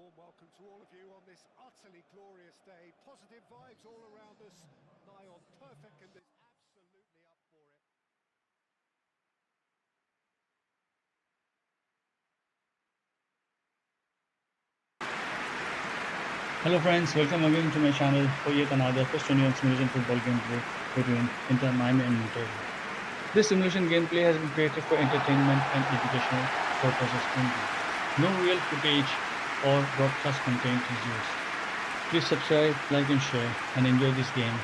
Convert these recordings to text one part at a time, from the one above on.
warm welcome to all of you on this utterly glorious day. Positive vibes all around us, nigh on perfect conditions. Absolutely up for it. Hello friends, welcome again to my channel for yet another first union simulation football gameplay between Inter Miami and Monterrey. This simulation gameplay has been created for entertainment and educational purposes only. No real footage or broadcast content is used. Please subscribe, like and share and enjoy this game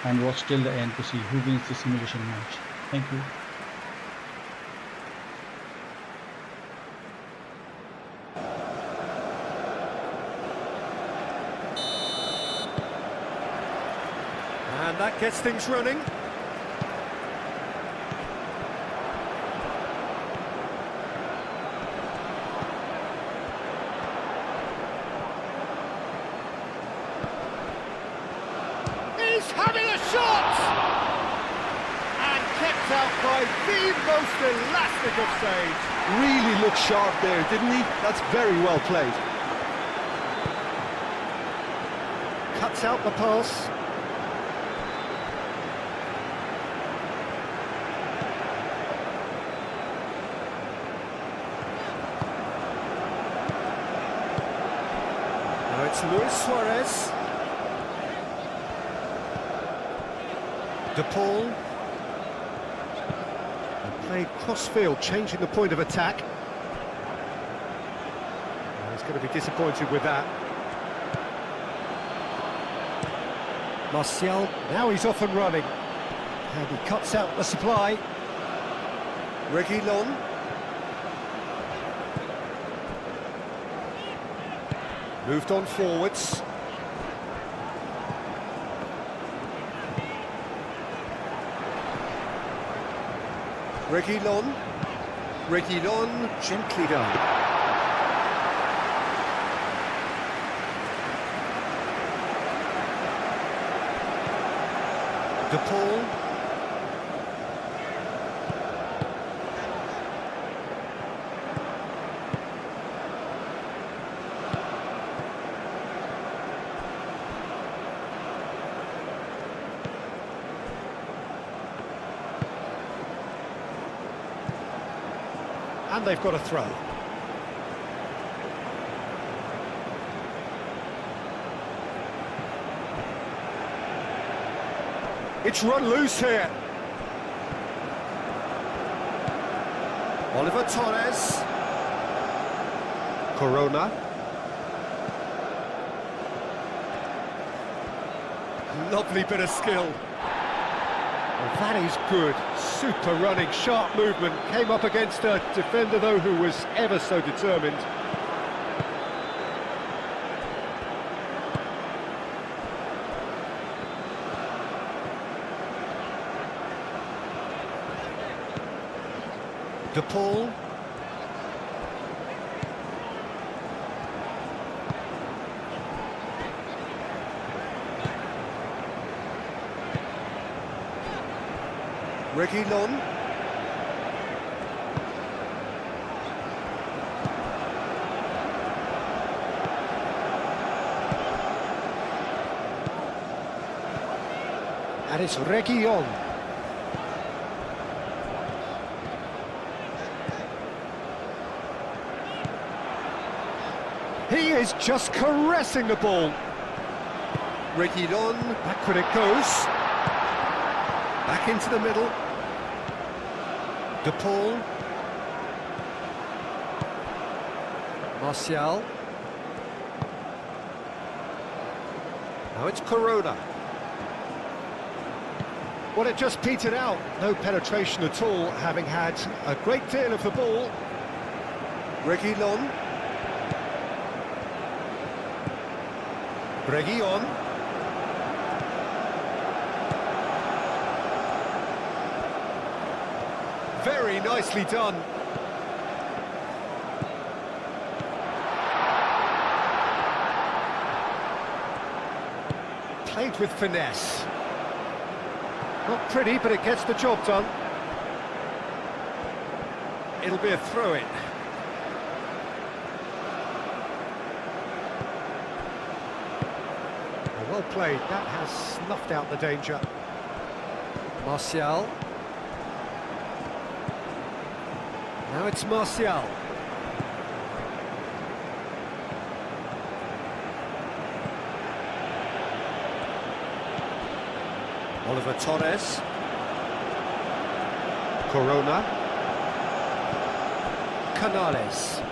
and watch till the end to see who wins the simulation match. Thank you. And that gets things running. He's having a shot! And kept out by the most elastic of saves. Really looked sharp there, didn't he? That's very well played. Cuts out the pass. Now it's Luis Suarez. De Paul. He played cross-field, changing the point of attack. Well, he's going to be disappointed with that. Martial, now he's off and running. And he cuts out the supply. Reguilon. Moved on forwards. Reguilon. Reguilon, gently done. De Paul. And they've got a throw. It's run loose here. Oliver Torres. Corona. Lovely bit of skill. Well, that is good. Super running, sharp movement. Came up against a defender, though, who was ever so determined. De Paul. Reguilon. And it's Reguilon. He is just caressing the ball. Reguilon, backward it goes. Back into the middle. De Paul. Martial. Now it's Corona. Well, it just petered out. No penetration at all, having had a great deal of the ball. Reguilon. Reguilon. Very nicely done. Played with finesse. Not pretty, but it gets the job done. It'll be a throw-in. Well played, that has snuffed out the danger. Martial. Now it's Martial. Oliver Torres. Corona. Canales.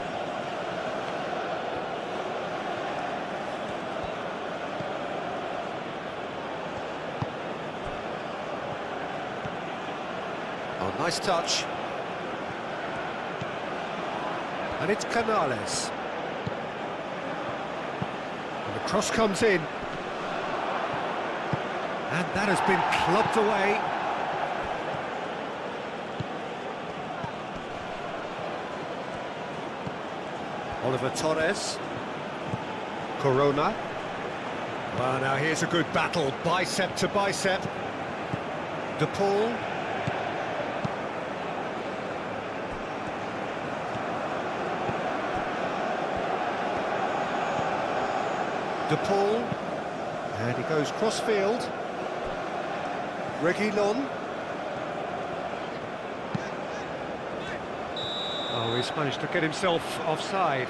Oh, nice touch. And it's Canales. And the cross comes in. And that has been clubbed away. Oliver Torres. Corona. Well, now here's a good battle, bicep to bicep. De Paul. De Paul. And he goes cross-field. Reguilon. Oh, he's managed to get himself offside.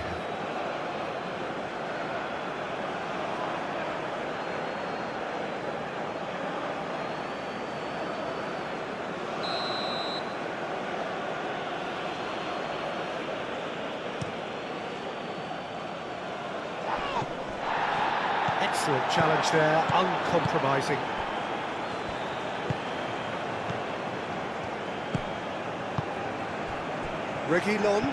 Excellent challenge there, uncompromising. Reguilon.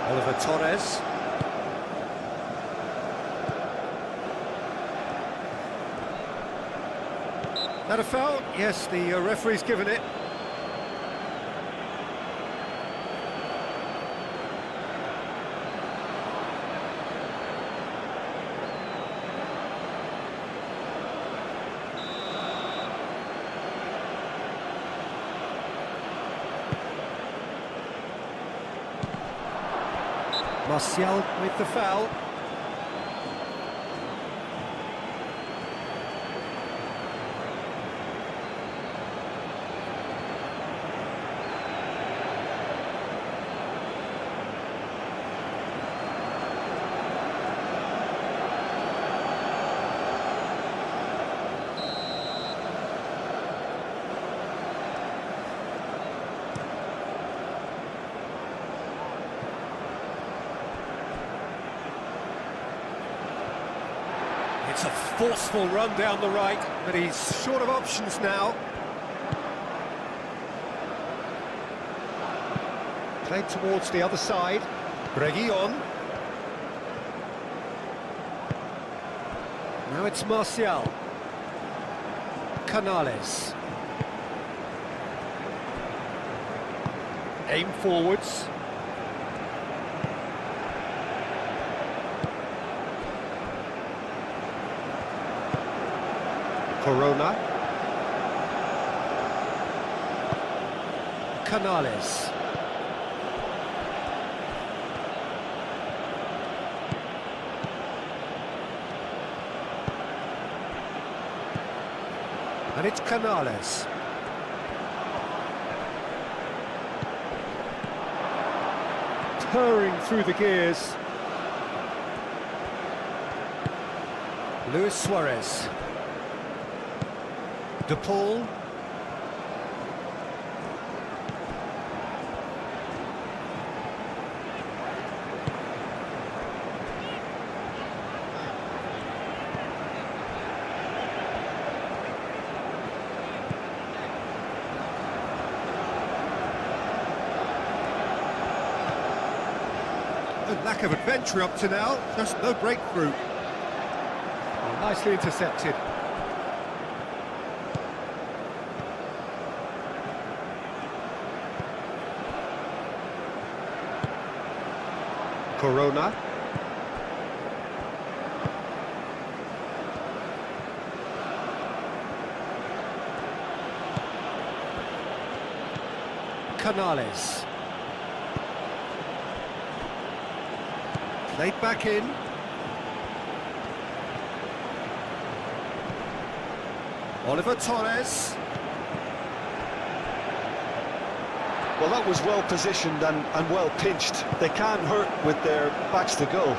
Oliver Torres. That a foul? Yes, the referee's given it. Martial with the foul. It's a forceful run down the right, but he's short of options now. Played towards the other side. Reguilon. Now it's Martial. Canales. Aim forwards. Corona. Canales. And it's Canales. Purring through the gears. Luis Suarez. De Paul. A lack of adventure up to now, just no breakthrough. Oh, nicely intercepted. Corona. Canales. Laid back in. Oliver Torres. Well, that was well positioned and well pinched. They can't hurt with their backs to goal.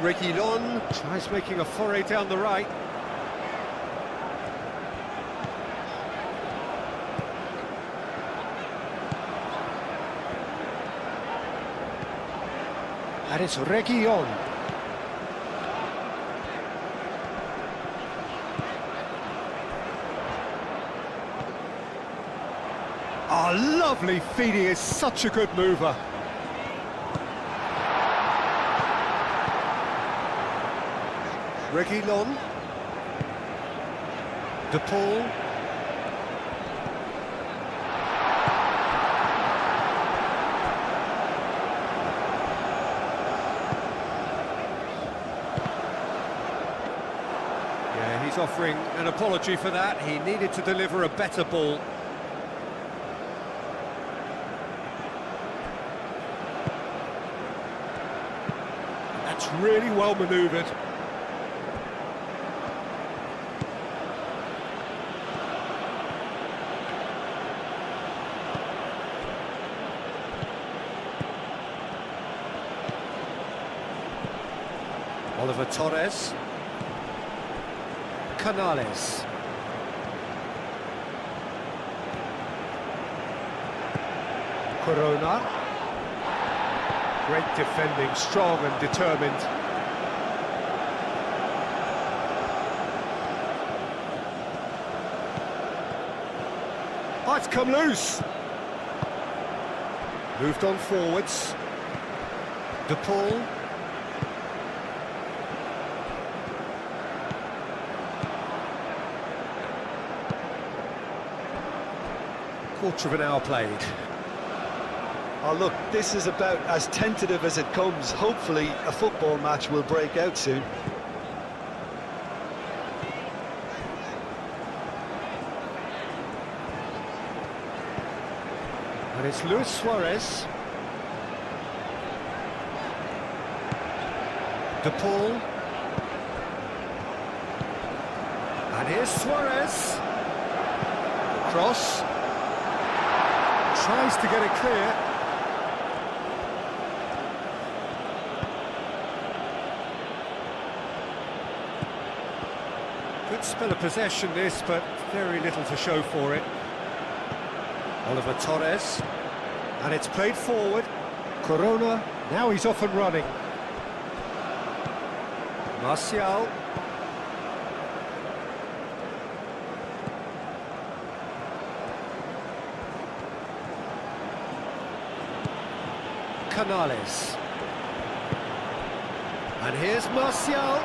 Reguilon tries making a foray down the right. And it's Reguilon. Oh, lovely feed. He is such a good mover. Reguilon. De Paul. Yeah, he's offering an apology for that. He needed to deliver a better ball. That's really well manoeuvred. Oliver Torres. Canales. Corona. Great defending, strong and determined. Oh, it's come loose. Moved on forwards. De Paul. Quarter of an hour played. Oh, look, this is about as tentative as it comes. Hopefully, a football match will break out soon. And it's Luis Suarez. De Paul. And here's Suarez. Cross. Tries to get it clear. Good spell of possession this, but very little to show for it. Oliver Torres. And it's played forward. Corona. Now he's off and running. Martial. Canales. And here's Martial.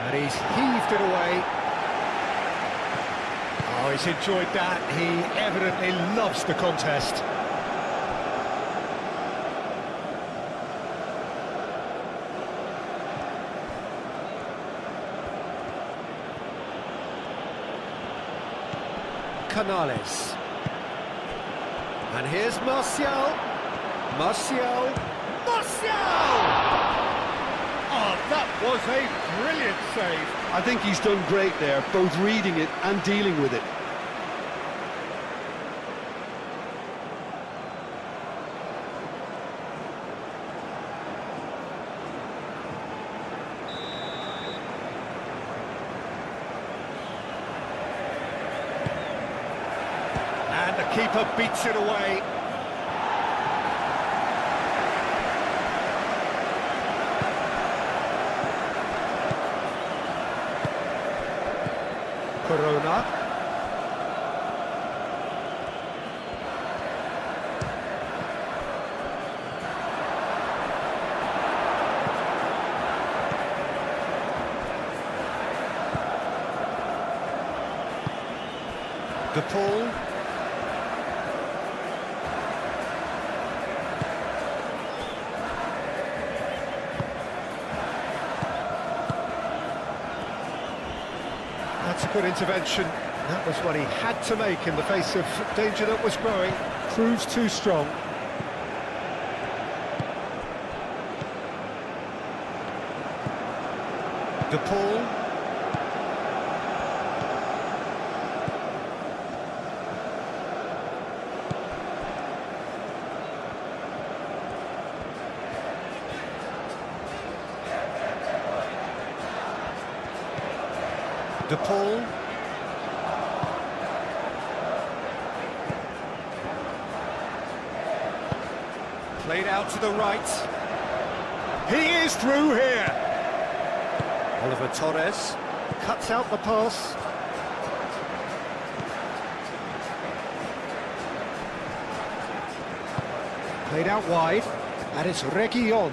And he's heaved it away. Oh, he's enjoyed that. He evidently loves the contest. Canales. And here's Martial. Martial. Oh, that was a brilliant save. I think he's done great there, both reading it and dealing with it. And the keeper beats it away. Corona. De Paul. That's a good intervention. That was what he had to make in the face of danger that was growing. Proves too strong. De Paul. De Paul. Played out to the right. He is through here. Oliver Torres cuts out the pass. Played out wide, and it's Reguilón.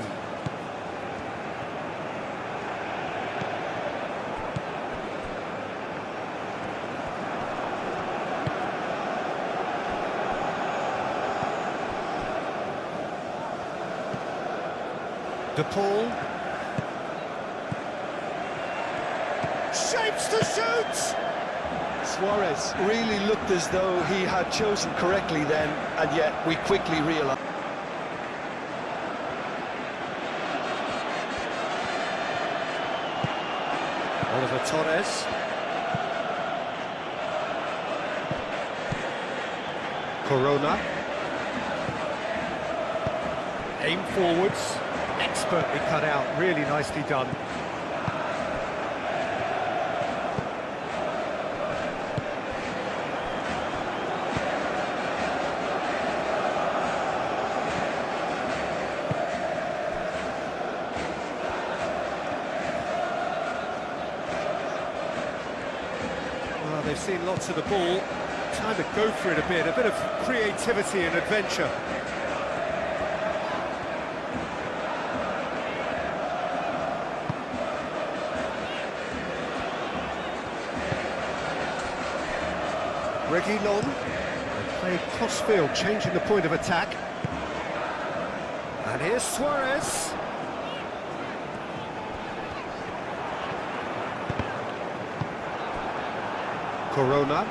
De Paul. Shapes to shoot! Suarez really looked as though he had chosen correctly then, and yet we quickly realised. Oliver Torres. Corona. Aim forwards. Expertly cut out, really nicely done. Well, they've seen lots of the ball. Time to go for it a bit of creativity and adventure. Reguilón, played cross-field, changing the point of attack. And here's Suarez. Corona.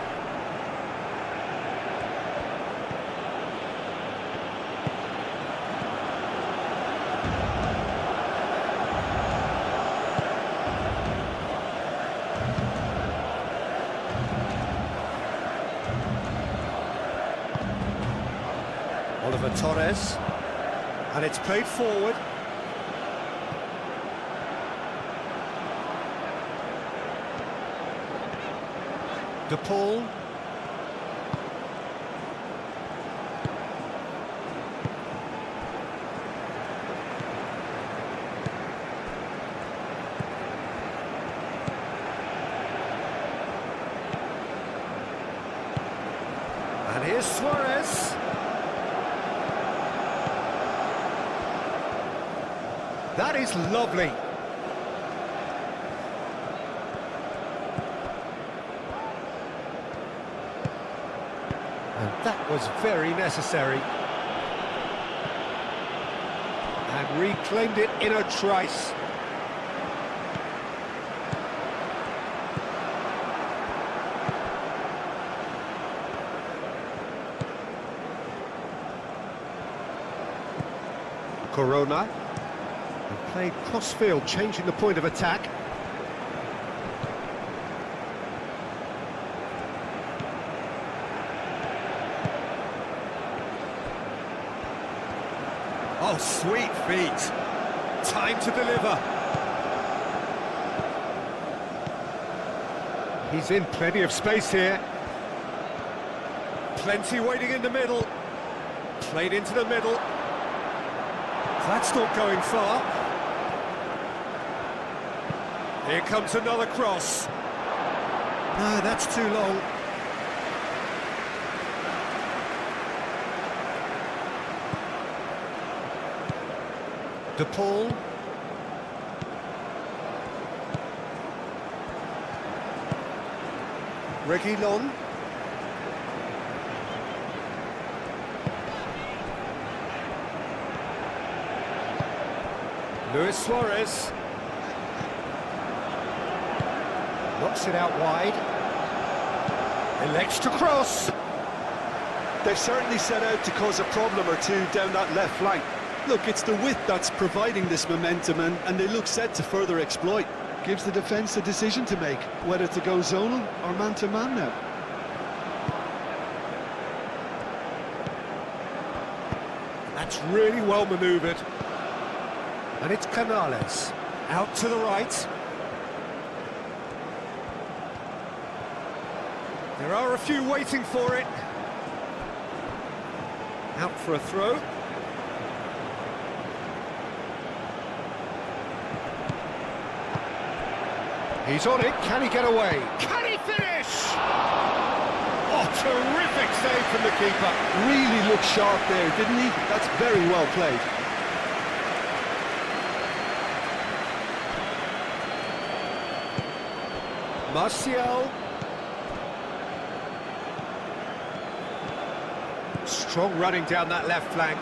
Oliver Torres, and it's played forward. De Paul. And here's Suarez. That is lovely. And that was very necessary. And reclaimed it in a trice. Corona. Played cross-field, changing the point of attack. Oh, sweet feet. Time to deliver. He's in plenty of space here. Plenty waiting in the middle. Played into the middle. That's not going far. Here comes another cross. No, that's too long. De Paul. Reguilón. Luis Suarez. Knocks it out wide. Elects to cross. They've certainly set out to cause a problem or two down that left flank. Look, it's the width that's providing this momentum, and they look set to further exploit. Gives the defence a decision to make, whether to go zonal or man-to-man now. That's really well manoeuvred. And it's Canales. Out to the right. There are a few waiting for it. Out for a throw. He's on it. Can he get away? Can he finish? Oh, terrific save from the keeper. Really looked sharp there, didn't he? That's very well played. Martial. Strong running down that left flank.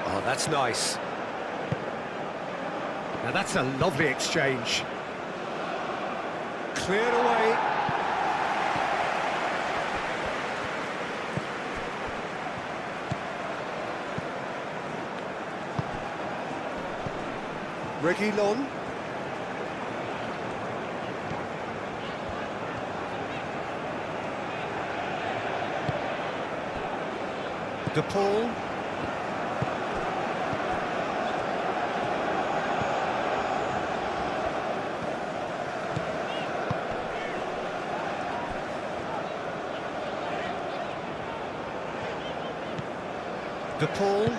Oh, that's nice. Now that's a lovely exchange. Cleared away. Reguilon. De Paul. De Paul.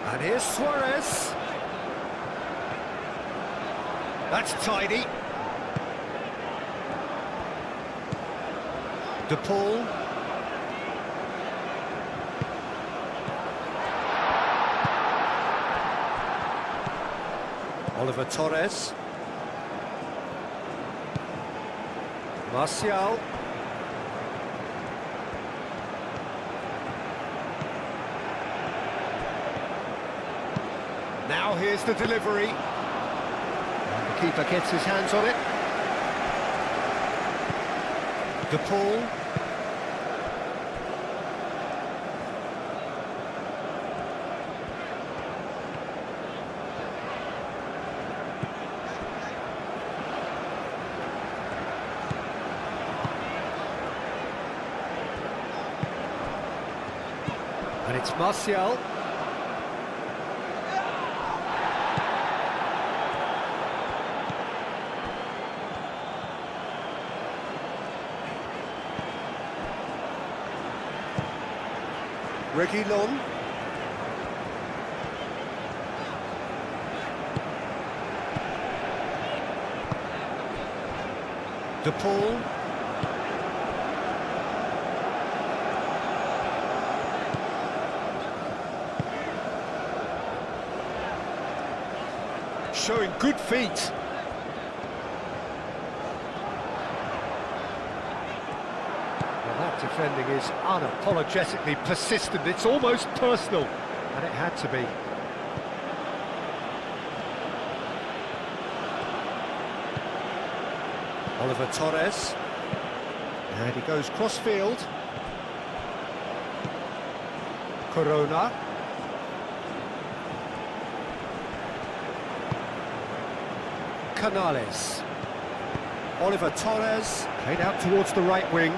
And here's Suarez. That's tidy. De Paul. Oliver Torres. Martial. Now here's the delivery. And the keeper gets his hands on it. De Paul. And it's Martial. Reguilon. De Paul. Showing good feet. That defending is unapologetically persistent. It's almost personal, and it had to be. Oliver Torres. And he goes cross-field. Corona. Canales. Oliver Torres, played out towards the right wing.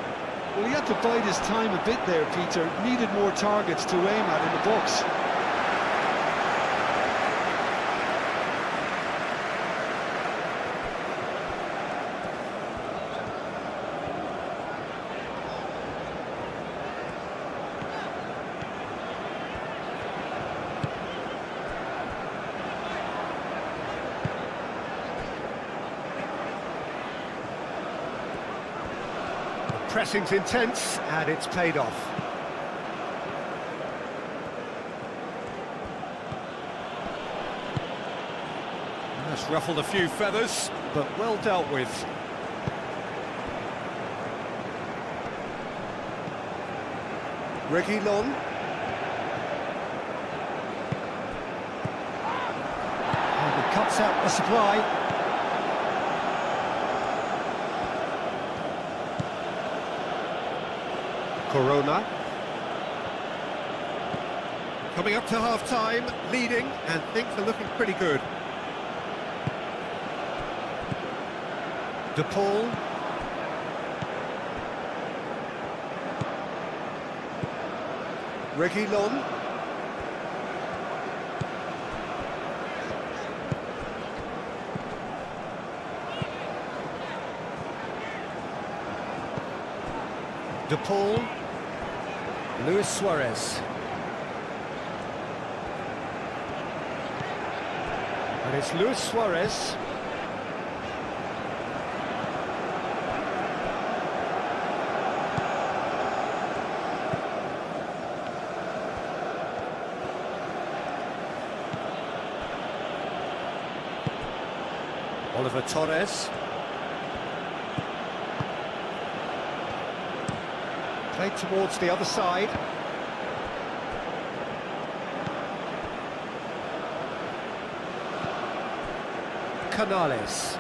Well, he had to bide his time a bit there, Peter. Needed more targets to aim at in the box. Pressing's intense, and it's paid off. That's ruffled a few feathers, but well dealt with. Reguilon. And he cuts out the supply. Corona. Coming up to half-time, leading, and things are looking pretty good. De Paul. Reguilon. De Paul. Luis Suarez. And it's Luis Suarez. Oliver Torres. Played towards the other side. Canales.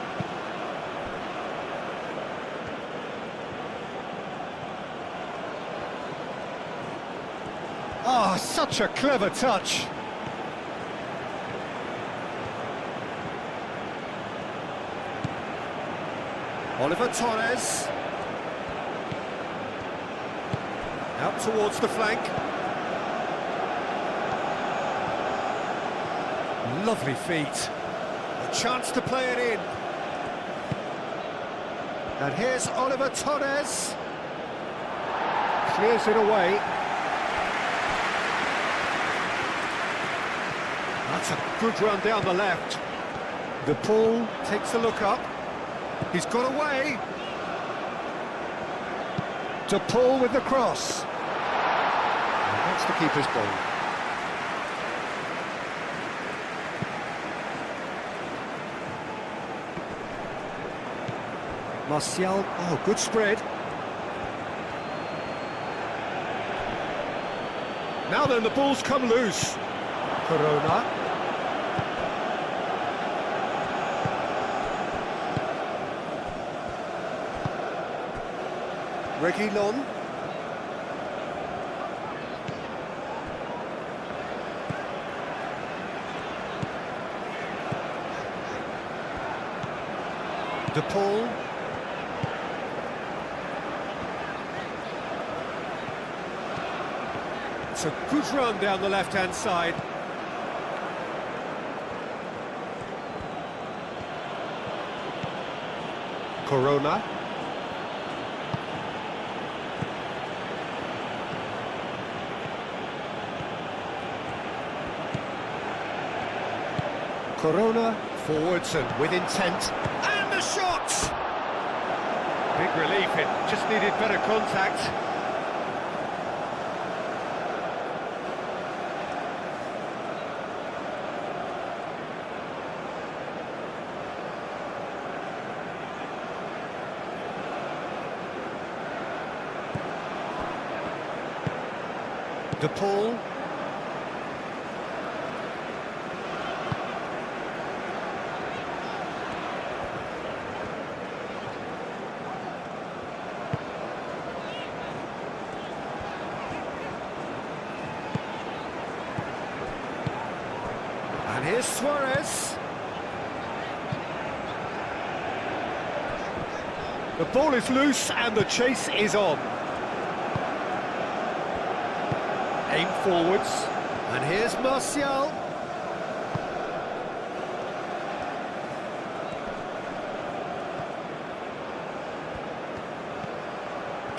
Oh, such a clever touch. Oliver Torres. Out towards the flank. Lovely feet. A chance to play it in. And here's Oliver Torres. Clears it away. That's a good run down the left. De Paul takes a look up. He's got away. De Paul with the cross. And that's the keeper's ball. Martial, oh, good spread. Now then, the ball's come loose. Corona. Reguilon. De Paul. It's a good run down the left-hand side. Corona. Corona forwards and with intent. And the shot! Big relief, it just needed better contact. De Paul. And here's Suarez. The ball is loose and the chase is on. Aim forwards, and here's Martial.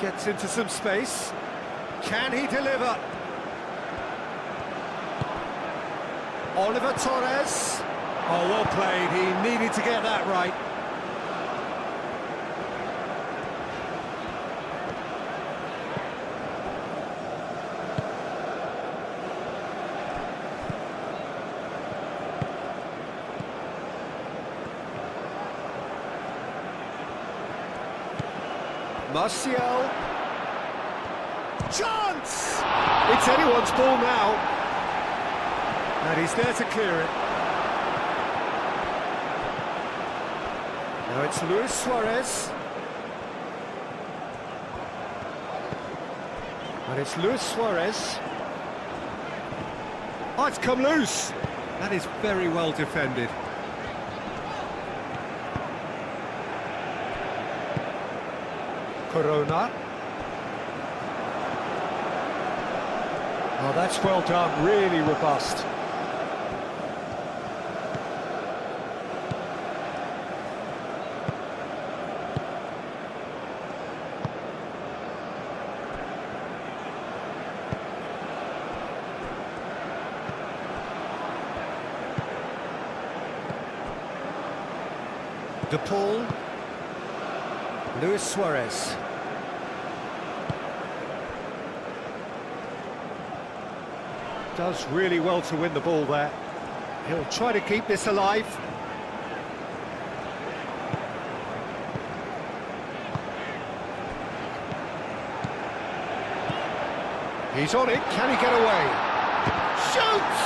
Gets into some space. Can he deliver? Oliver Torres. Oh, well played. He needed to get that right. Martial. Chance! It's anyone's ball now. And he's there to clear it. Now it's Luis Suarez. And it's Luis Suarez. Oh, it's come loose. That is very well defended. Corona. Oh, that's well done, really robust. De Paul, Luis Suarez. Does really well to win the ball there. He'll try to keep this alive. He's on it, can he get away? Shoots!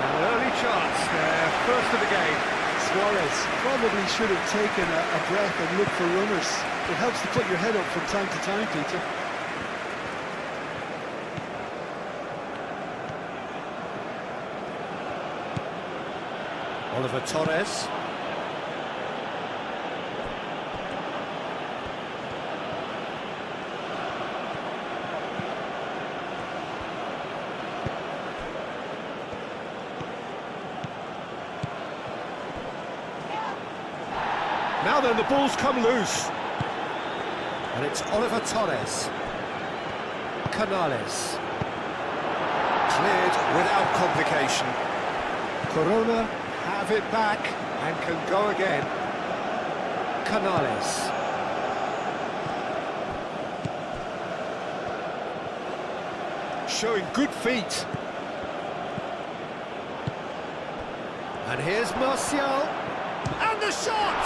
An early chance there, first of the game. Suarez probably should have taken a breath and looked for runners. It helps to put your head up from time to time, Peter. Oliver Torres. Now then, the ball's come loose. And it's Oliver Torres. Canales. Cleared without complication. Corona have it back and can go again. Canales. Showing good feet. And here's Martial. And the shot!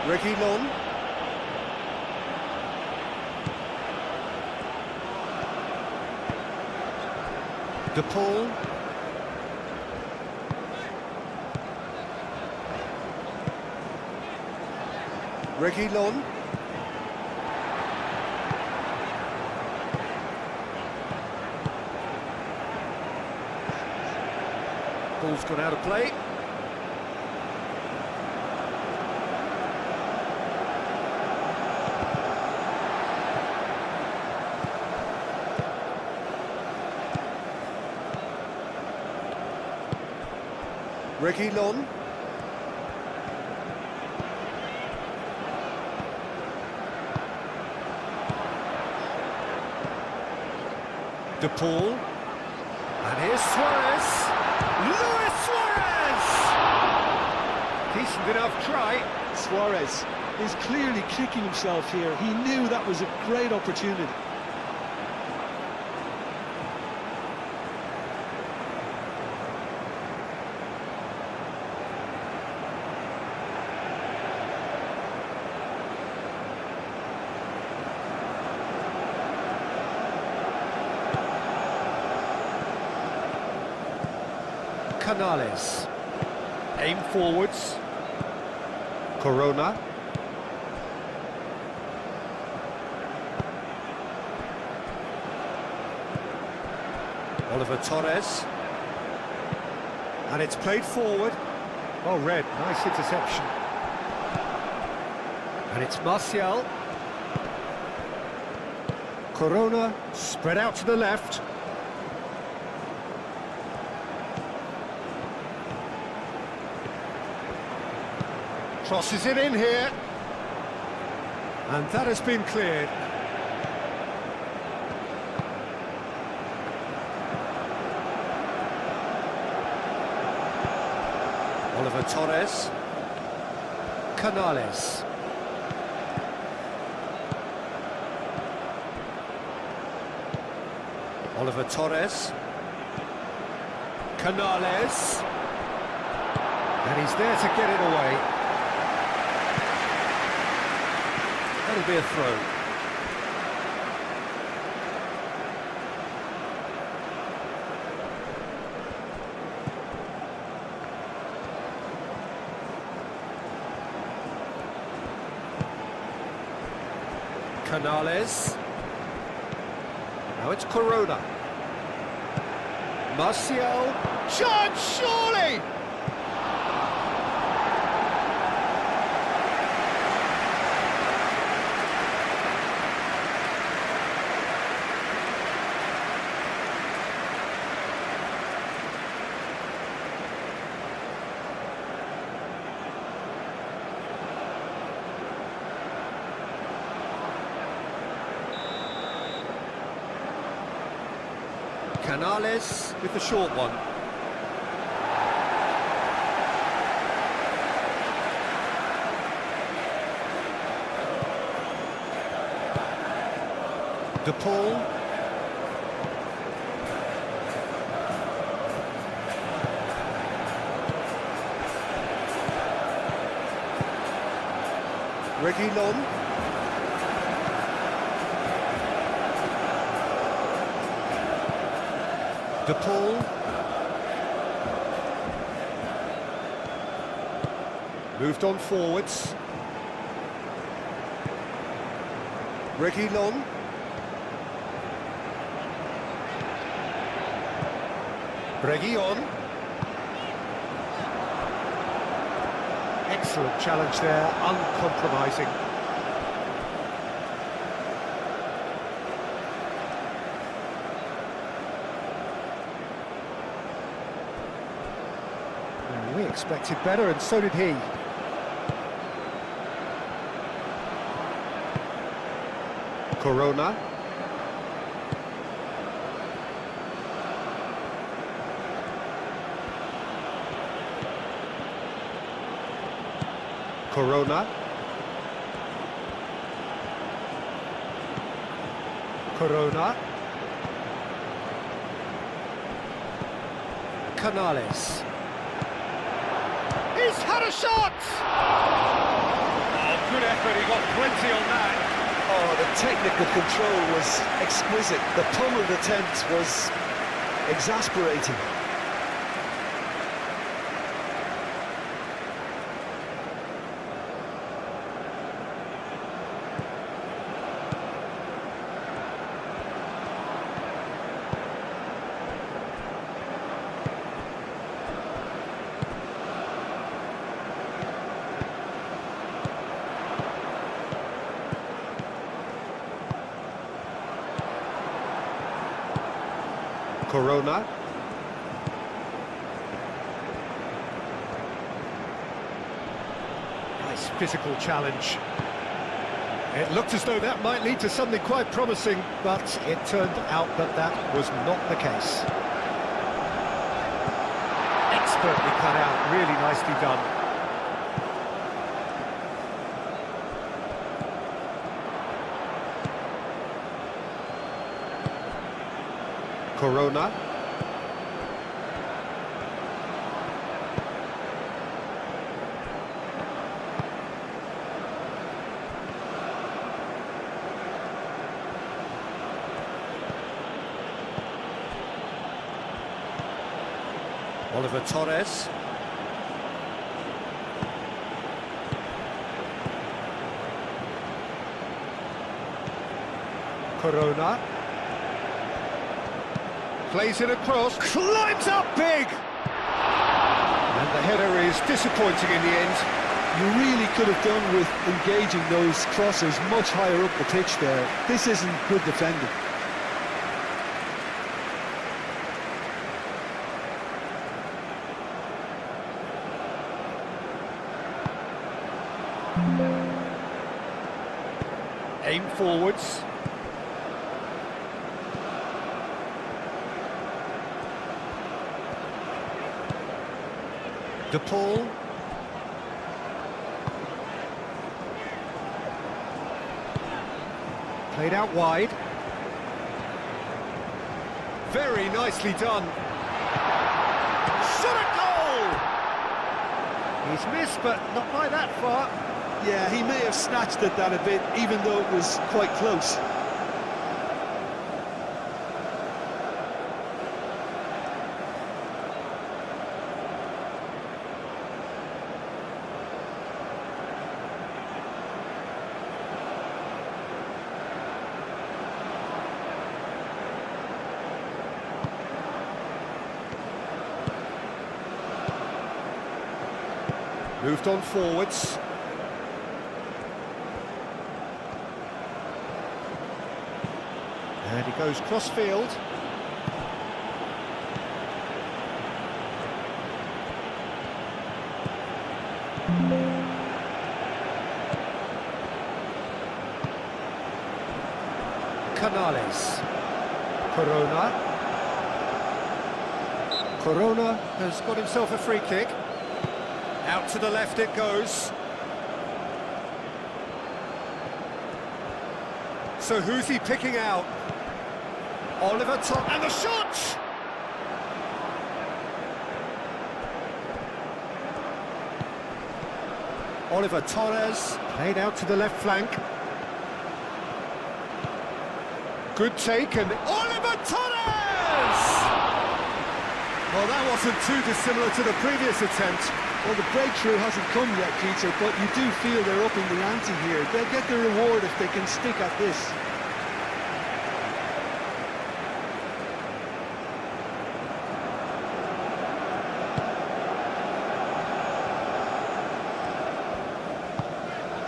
Reguilon. De Paul. Reguilon. Ball's gone out of play. Reguilon. De Paul. And here's Suarez. Luis Suarez! Decent enough try. Suarez is clearly kicking himself here. He knew that was a great opportunity. Canales. Aim forwards. Corona. Oliver Torres. And it's played forward. Oh, red. Nice interception. And it's Martial. Corona spread out to the left. Crosses it in here. And that has been cleared. Oliver Torres. Canales. Oliver Torres. Canales. And he's there to get it away. That'll be a throw. Canales. Now it's Corona. Martial. Chance, surely! Canales with the short one. De Paul. Reguilon. De Paul. Moved on forwards. Reguilon. Reguilon. Excellent challenge there, uncompromising. We expected better, and so did he. Corona. Corona. Corona. Canales. He's had a shot! Oh, good effort, he got plenty on that. Oh, the technical control was exquisite. The pummeled attempt was exasperating. Corona. Nice physical challenge. It looked as though that might lead to something quite promising, but it turned out that that was not the case. Expertly cut out, really nicely done. Corona. Oliver Torres. Corona. Plays it across, climbs up big! And the header is disappointing in the end. You really could have done with engaging those crosses much higher up the pitch there. This isn't good defending. Aim forwards. De Paul. Played out wide. Very nicely done. Shot at goal! He's missed, but not by that far. Yeah, he may have snatched at that a bit, even though it was quite close. Moved on forwards. And he goes cross-field. Canales. Corona. Corona has got himself a free kick. Out to the left it goes. So who's he picking out? Oliver Top, and the shot! Oliver Torres, played out to the left flank. Good take, and Oliver Torres! Well, that wasn't too dissimilar to the previous attempt. Well, the breakthrough hasn't come yet, Peter, but you do feel they're upping the ante here. They'll get the reward if they can stick at this.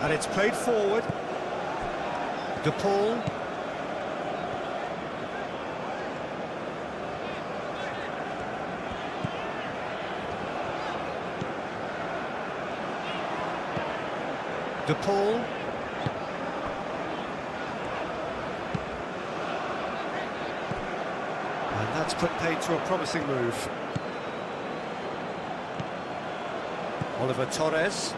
And it's played forward. De Paul. De Paul. And that's put paid to a promising move. Oliver Torres.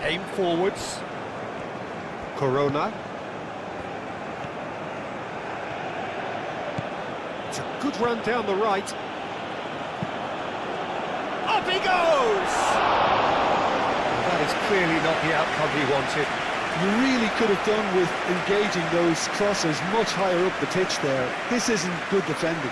Aim forwards. Corona. It's a good run down the right. Up he goes! Well, that is clearly not the outcome he wanted. You really could have done with engaging those crosses much higher up the pitch there. This isn't good defending.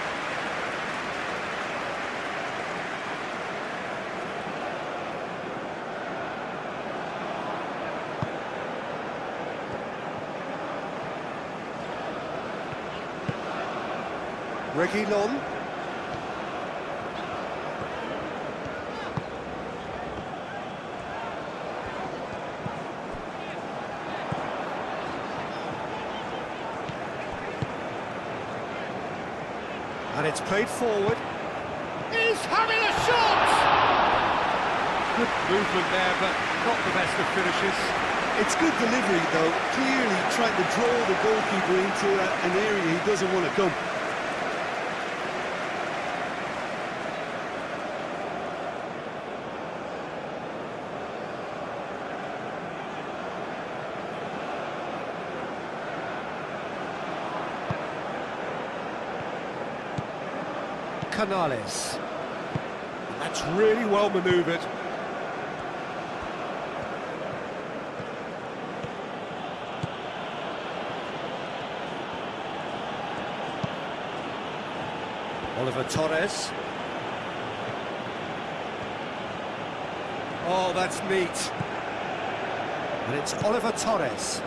Reguilon. And it's played forward. He's having a shot! Good movement there, but not the best of finishes. It's good delivery, though. Clearly trying to draw the goalkeeper into an area he doesn't want to come. Canales. And that's really well manoeuvred. Oliver Torres. Oh, that's neat. And it's Oliver Torres.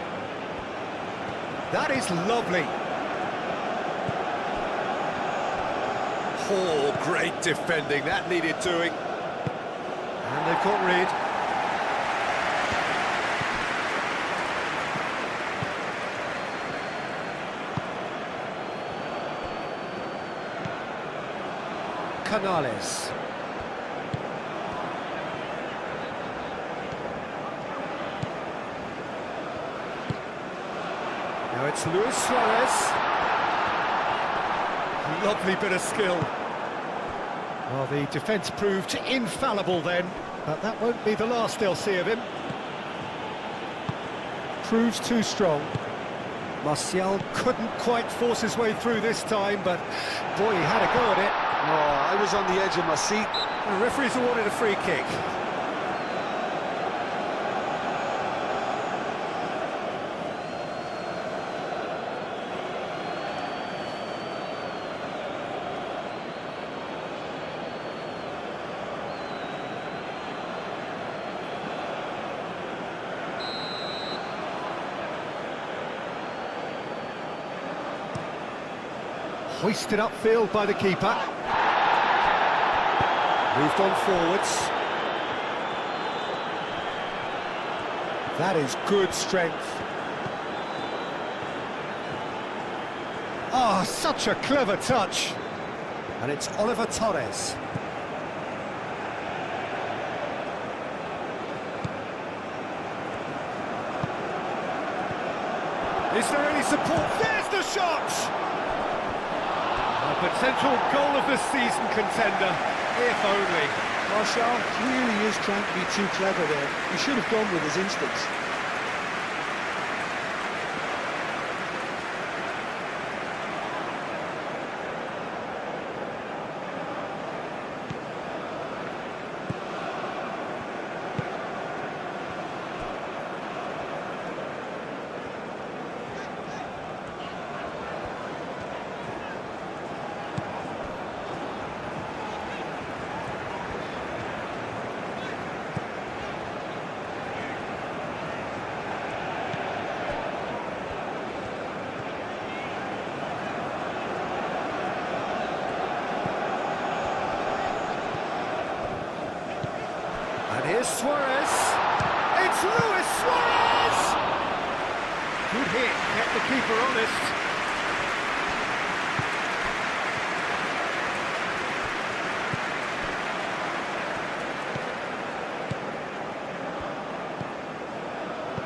That is lovely. Oh, great defending, that needed doing. And they've got rid. Canales. Now it's Luis Suarez. Lovely bit of skill. Well, the defence proved infallible then, but that won't be the last they'll see of him. Proves too strong. Martial couldn't quite force his way through this time, but boy, he had a go at it. Oh, I was on the edge of my seat. The referee's awarded a free kick. Hoisted upfield by the keeper. Moved on forwards. That is good strength. Ah, such a clever touch. And it's Oliver Torres. Is there any support? There's the shot! A potential goal of the season contender, if only. Martial clearly is trying to be too clever there. He should have gone with his instincts. And here's Suarez. It's Luis Suarez! Good hit, kept the keeper honest.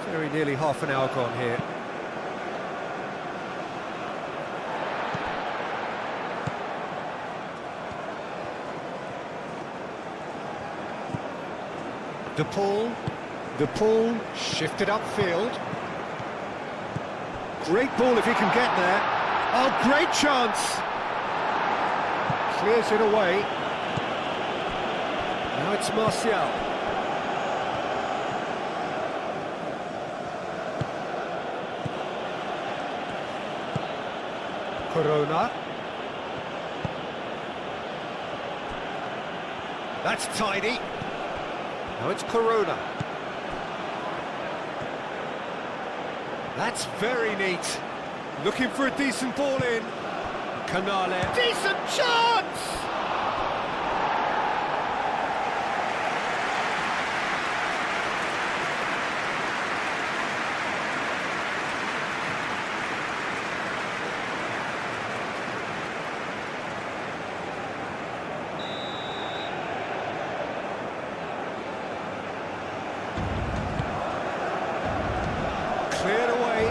Very nearly half an hour gone here. De Paul shifted upfield. Great ball if he can get there. Oh, great chance! Clears it away. Now it's Martial. Corona. That's tidy. Now it's Corona. That's very neat. Looking for a decent ball in. Canale. Decent chance! Cleared away.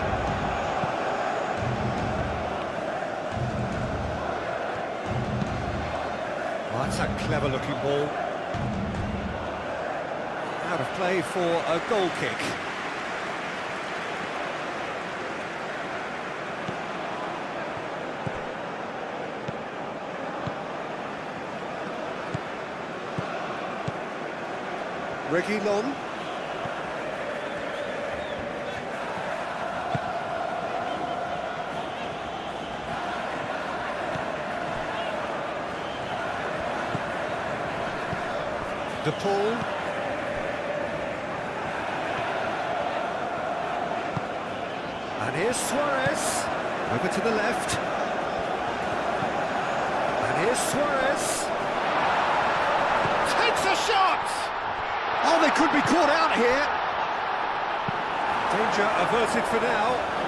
Oh, that's a clever looking ball. Out of play for a goal kick. Reguilon. De Paul. And here's Suarez. Over to the left. And here's Suarez. Takes a shot! Oh, they could be caught out here. Danger averted for now.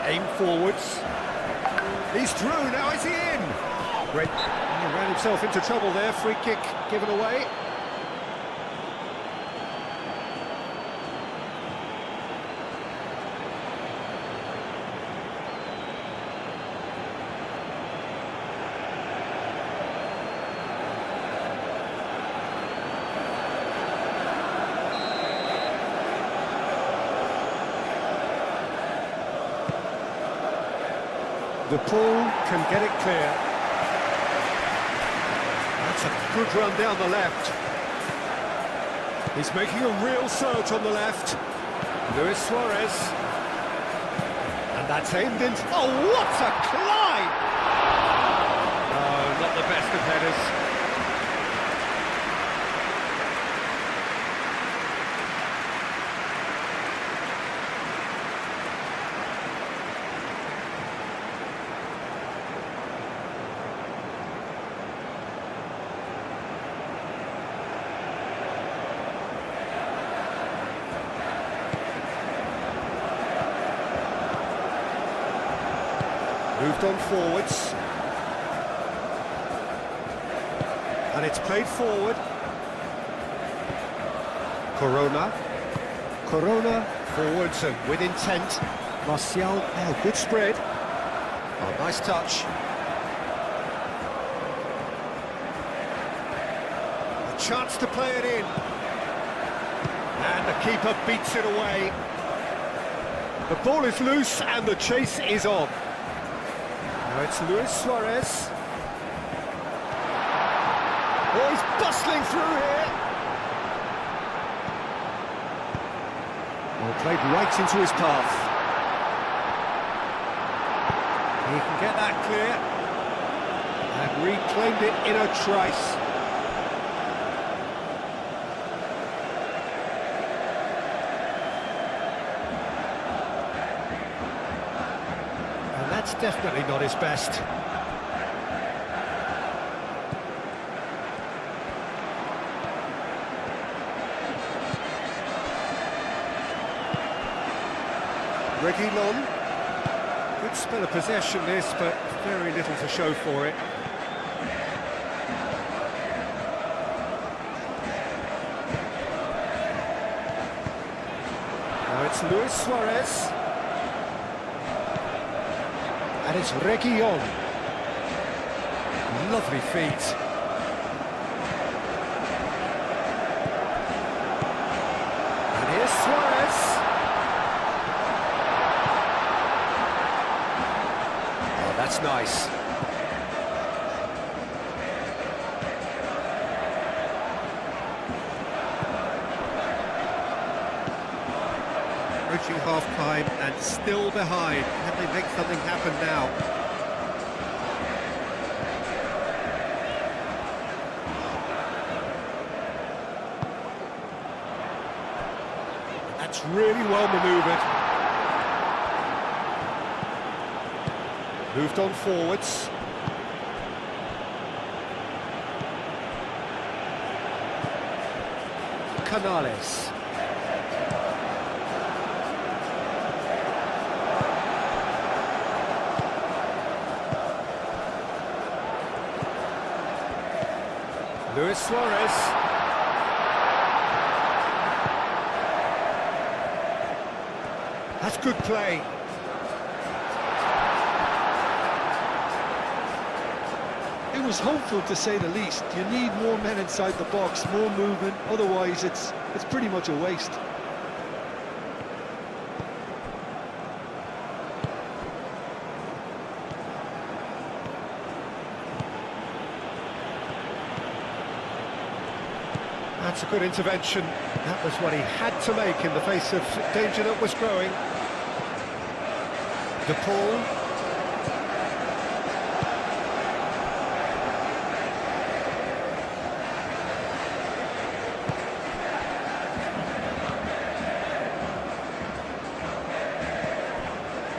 Aim forwards. He's through, now is he in? Great. He ran himself into trouble there, free kick given away. De Paul can get it clear. That's a good run down the left. He's making a real surge on the left. Luis Suarez. And that's aimed in. Oh, what a climb! Oh, not the best of headers. Moved on forwards. And it's played forward. Corona. Corona forwards and with intent. Martial, oh, good spread. Oh, nice touch. A chance to play it in. And the keeper beats it away. The ball is loose and the chase is on. Now it's Luis Suarez. Oh, he's bustling through here. Oh, played right into his path. He can get that clear. And reclaimed it in a trice. And that's definitely not his best. Reguilon. Good spell of possession this, but very little to show for it. Now it's Luis Suarez. And it's Reguilon. Lovely feet. And here's Suarez. That's nice. Approaching half-time and still behind. Can they make something happen now? That's really well manoeuvred. Moved on forwards. Canales. Luis Suarez. That's good play. It was hopeful, to say the least. You need more men inside the box, more movement, otherwise it's pretty much a waste. That's a good intervention. That was what he had to make in the face of danger that was growing. De Paul.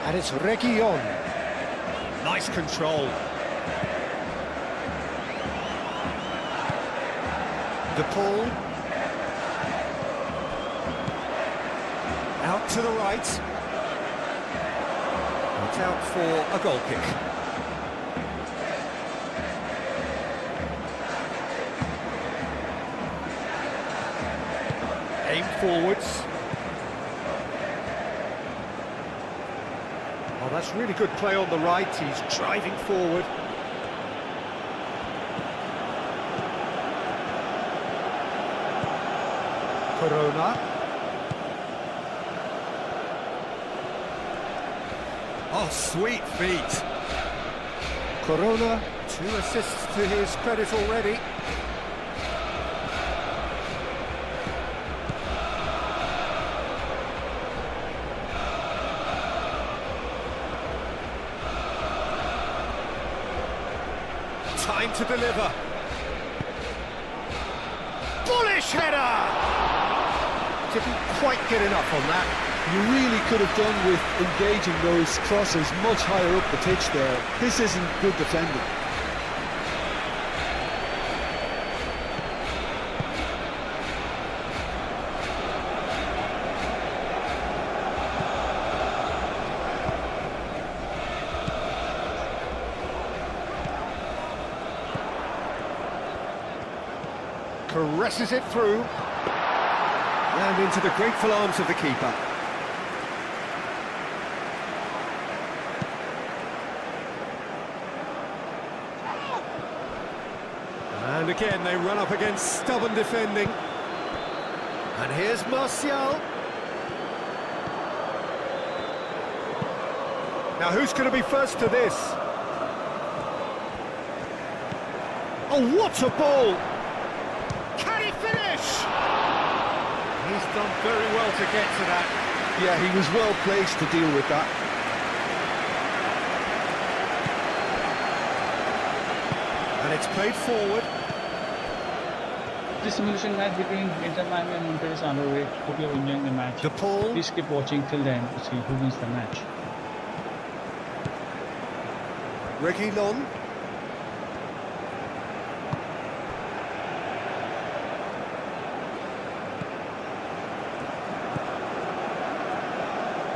And it's Reguilon. Nice control. De Paul. Out to the right. It's out for a goal kick. Aimed forwards. Oh, that's really good play on the right. He's driving forward. Corona. Oh, sweet feet. Corona, 2 assists to his credit already. Time to deliver. Bullish header! Didn't quite get enough on that. You really could have done with engaging those crosses much higher up the pitch there. This isn't good defending. caresses it through. And into the grateful arms of the keeper. And again, they run up against stubborn defending. And here's Martial. Now, who's going to be first to this? Oh, what a ball! Can he finish? He's done very well to get to that. Yeah, he was well placed to deal with that. And it's played forward. This simulation match between Inter Miami and Monterrey is underway. Hope you're enjoying the match. De Paul. Please keep watching till the end to see who wins the match. Reguilon.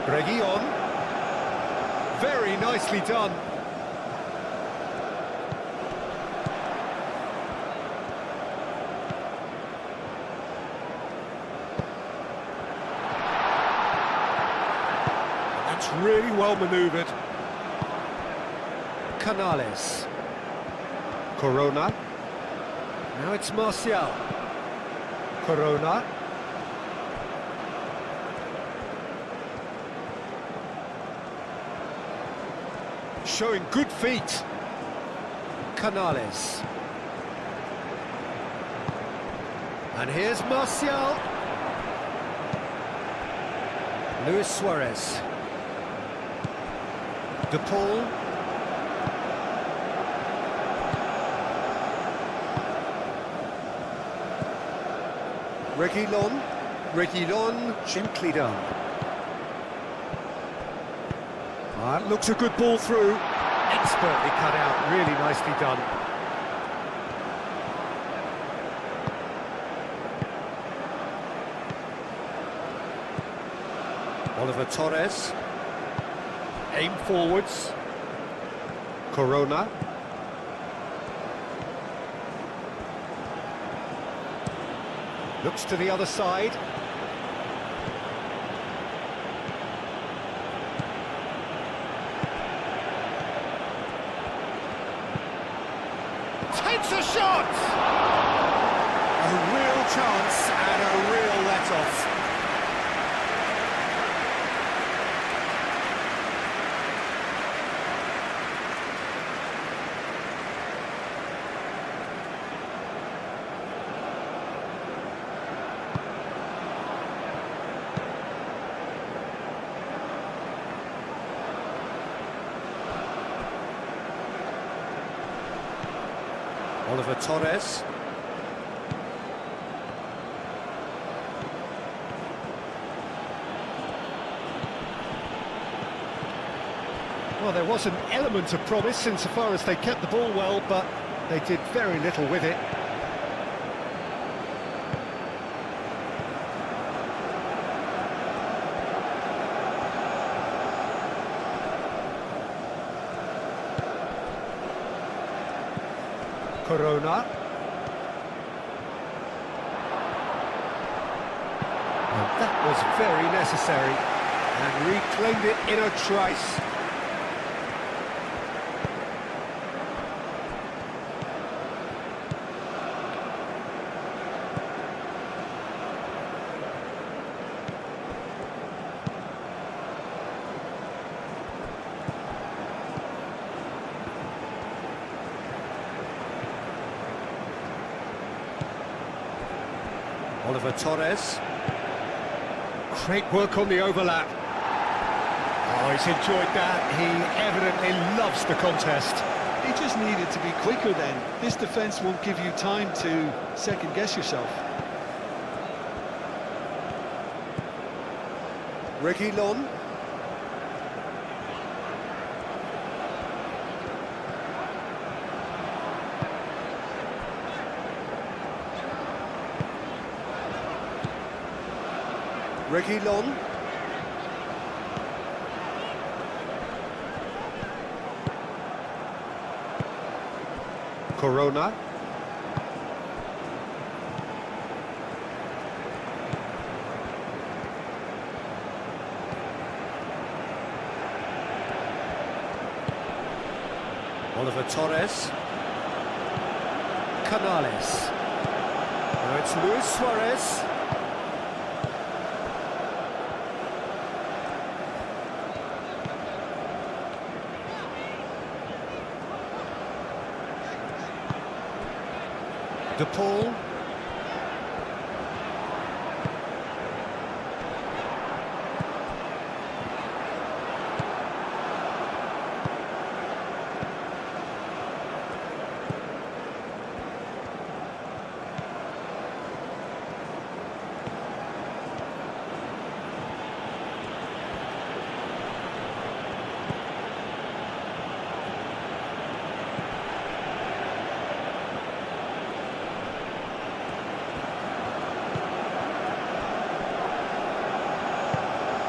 Reguilon. Very nicely done. That's really well manoeuvred. Canales. Corona. Now it's Martial. Corona. Showing good feet. Canales. And here's Martial. Luis Suarez. De Paul. Reguilon. Reguilon, gently done. That looks a good ball through. Expertly cut out, really nicely done. Oliver Torres. Aim forwards. Corona. Looks to the other side. Takes a shot! A real chance and a real let-off. Oliver Torres. Well, there was an element of promise insofar as they kept the ball well, but they did very little with it. Corona. And that was very necessary, and reclaimed it in a trice. Oliver Torres. Great work on the overlap. Oh, he's enjoyed that. He evidently loves the contest. He just needed to be quicker then. This defence won't give you time to second-guess yourself. Reguilon. Reguilon. Corona. Oliver Torres. Canales. Now it's Luis Suarez. De Paul.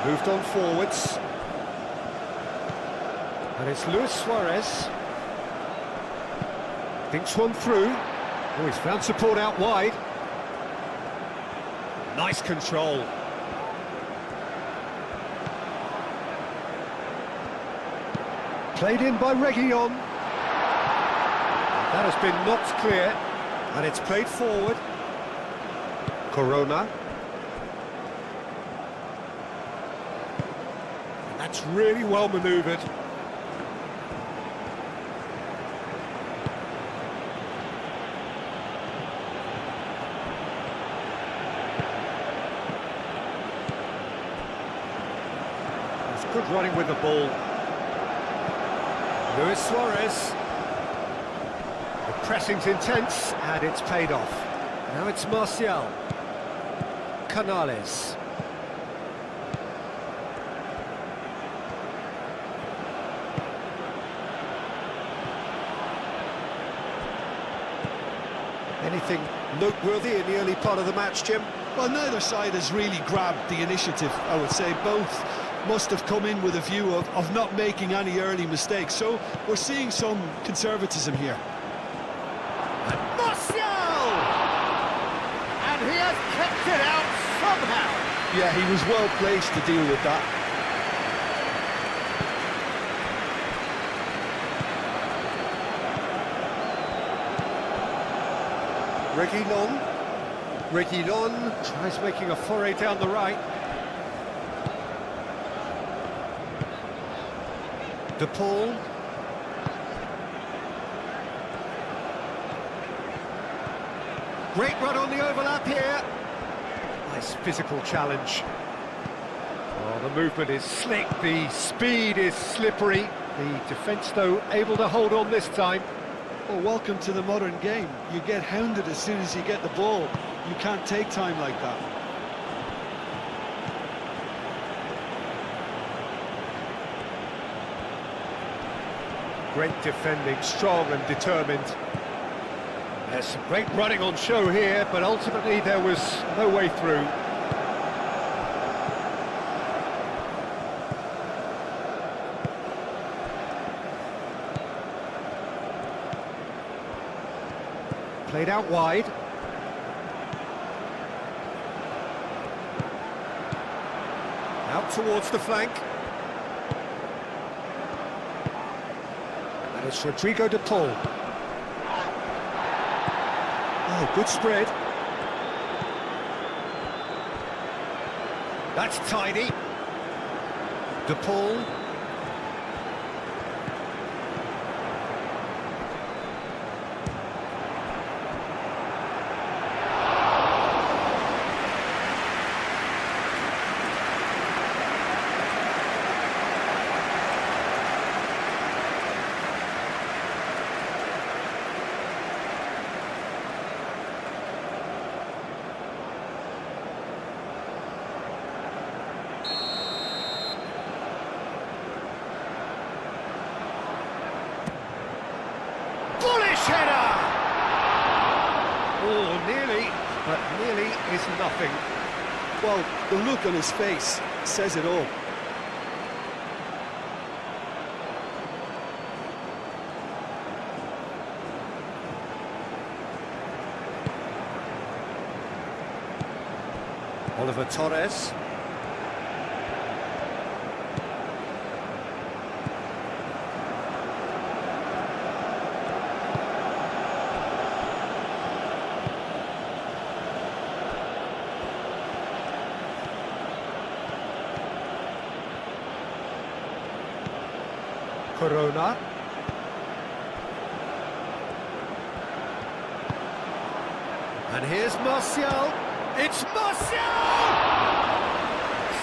Moved on forwards. And it's Luis Suarez. Thinks one through. Oh, he's found support out wide. Nice control. Played in by Reguilon. That has been knocked clear. And it's played forward. Corona. That's really well manoeuvred. That's good running with the ball. Luis Suarez. The pressing's intense, and it's paid off. Now it's Martial. Canales. Anything noteworthy in the early part of the match, Jim? Well, neither side has really grabbed the initiative, I would say. Both must have come in with a view of not making any early mistakes. So we're seeing some conservatism here. And Martial! And he has kept it out somehow. Yeah, he was well placed to deal with that. Reguilon tries making a foray down the right. De Paul. Great run on the overlap here. Nice physical challenge. Oh, the movement is slick, the speed is slippery. The defence, though, able to hold on this time. Well, welcome to the modern game. You get hounded as soon as you get the ball. You can't take time like that. Great defending, strong and determined. There's some great running on show here, but ultimately there was no way through. Played out wide. Out towards the flank. And it's Rodrigo de Paul. Oh, good spread. That's tidy. De Paul. Header! Oh, nearly, but nearly is nothing. Well, the look on his face says it all. Oliver Torres. Corona. And here's Martial. It's Martial!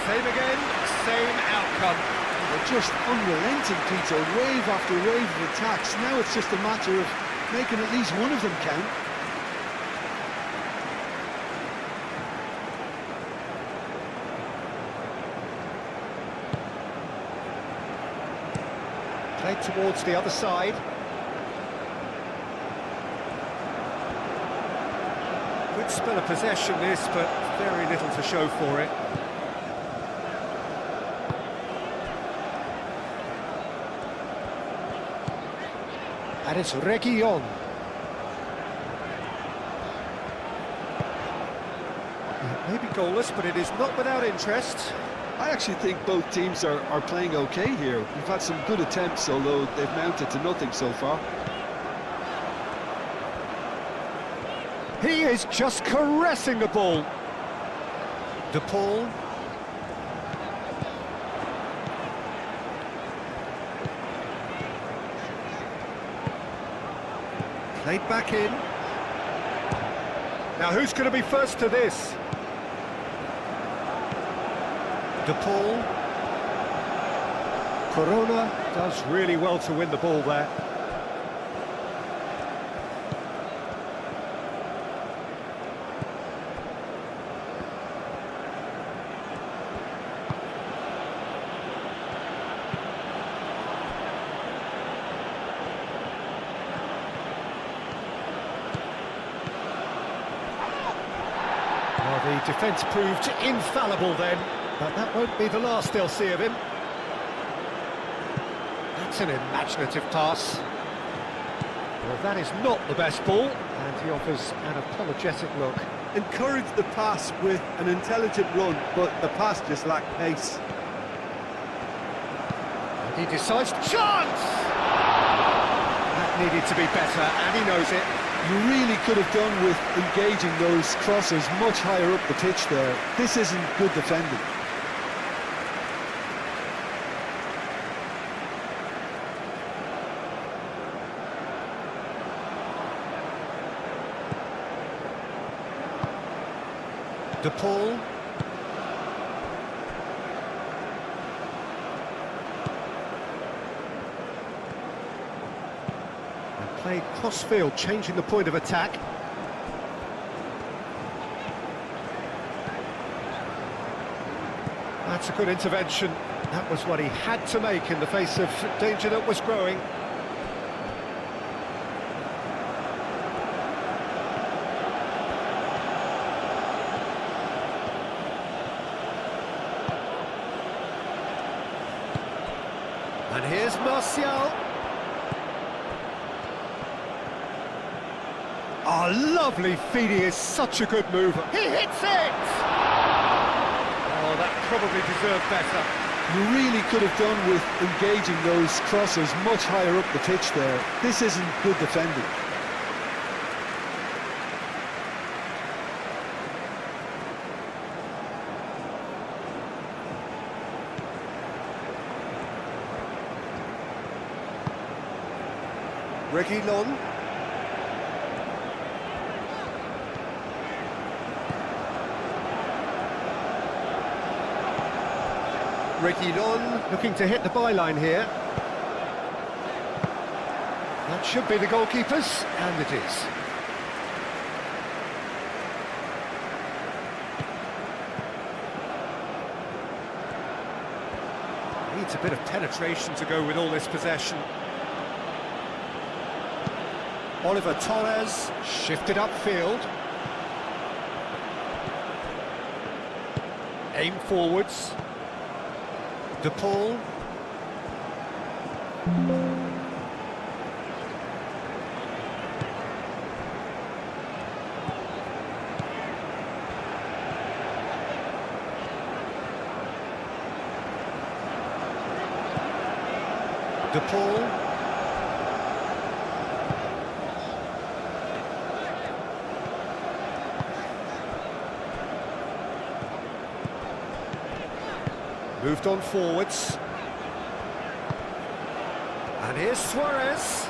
Same again, same outcome. They're just unrelenting, Peter. Wave after wave of attacks. Now it's just a matter of making at least one of them count. Played towards the other side. Good spell of possession this, but very little to show for it. And it's Reguilón. Maybe goalless, but it is not without interest. I actually think both teams are playing okay here. We've had some good attempts, although they've mounted to nothing so far. He is just caressing the ball. De Paul. Played back in. Now who's going to be first to this? De Paul. Corona does really well to win the ball there. Well, the defence proved infallible then, but that won't be the last they'll see of him. That's an imaginative pass. Well, that is not the best ball, and he offers an apologetic look. Encouraged the pass with an intelligent run, but the pass just lacked pace. And he decides, chance! That needed to be better, and he knows it. You really could have done with engaging those crosses much higher up the pitch there. This isn't good defending. De Paul. And played cross-field, changing the point of attack. That's a good intervention. That was what he had to make in the face of danger that was growing. And here's Martial. Oh, lovely feed, he is such a good mover. He hits it! Oh, that probably deserved better. You really could have done with engaging those crosses much higher up the pitch there. This isn't good defending. Reguilón. Reguilón looking to hit the byline here. That should be the goalkeeper's, and it is. Needs a bit of penetration to go with all this possession. Oliver Torres shifted upfield. Aim forwards. De Paul. De Paul. Moved on forwards. here's Suarez.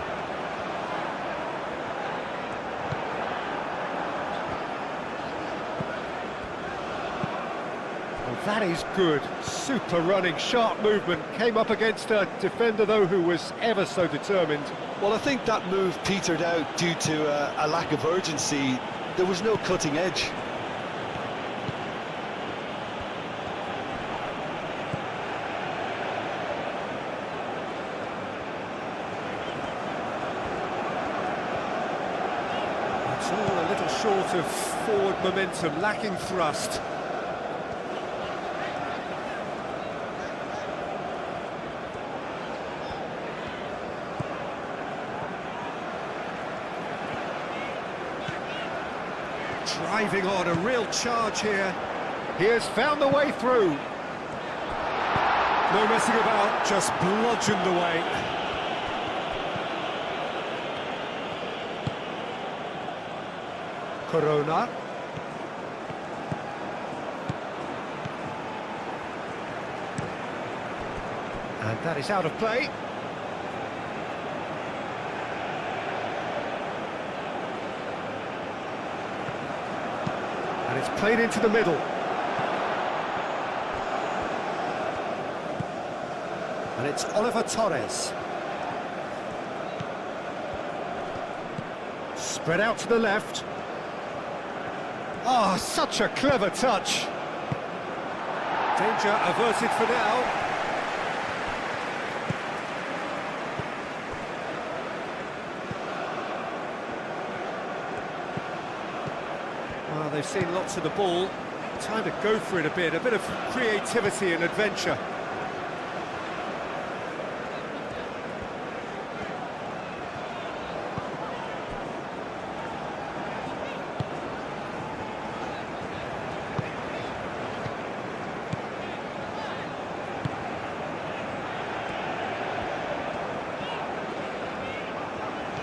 Well, that is good. Super running, sharp movement. Came up against a defender, though, who was ever so determined. Well, I think that move petered out due to a lack of urgency. There was no cutting edge. It's all a little short of forward momentum, lacking thrust. Driving on, a real charge here. He has found the way through. No messing about, just bludgeoned away. Corona. And that is out of play. And it's played into the middle. And it's Oliver Torres. Spread out to the left. Oh, such a clever touch. Danger averted for now. Well, they've seen lots of the ball. Time to go for it a bit of creativity and adventure.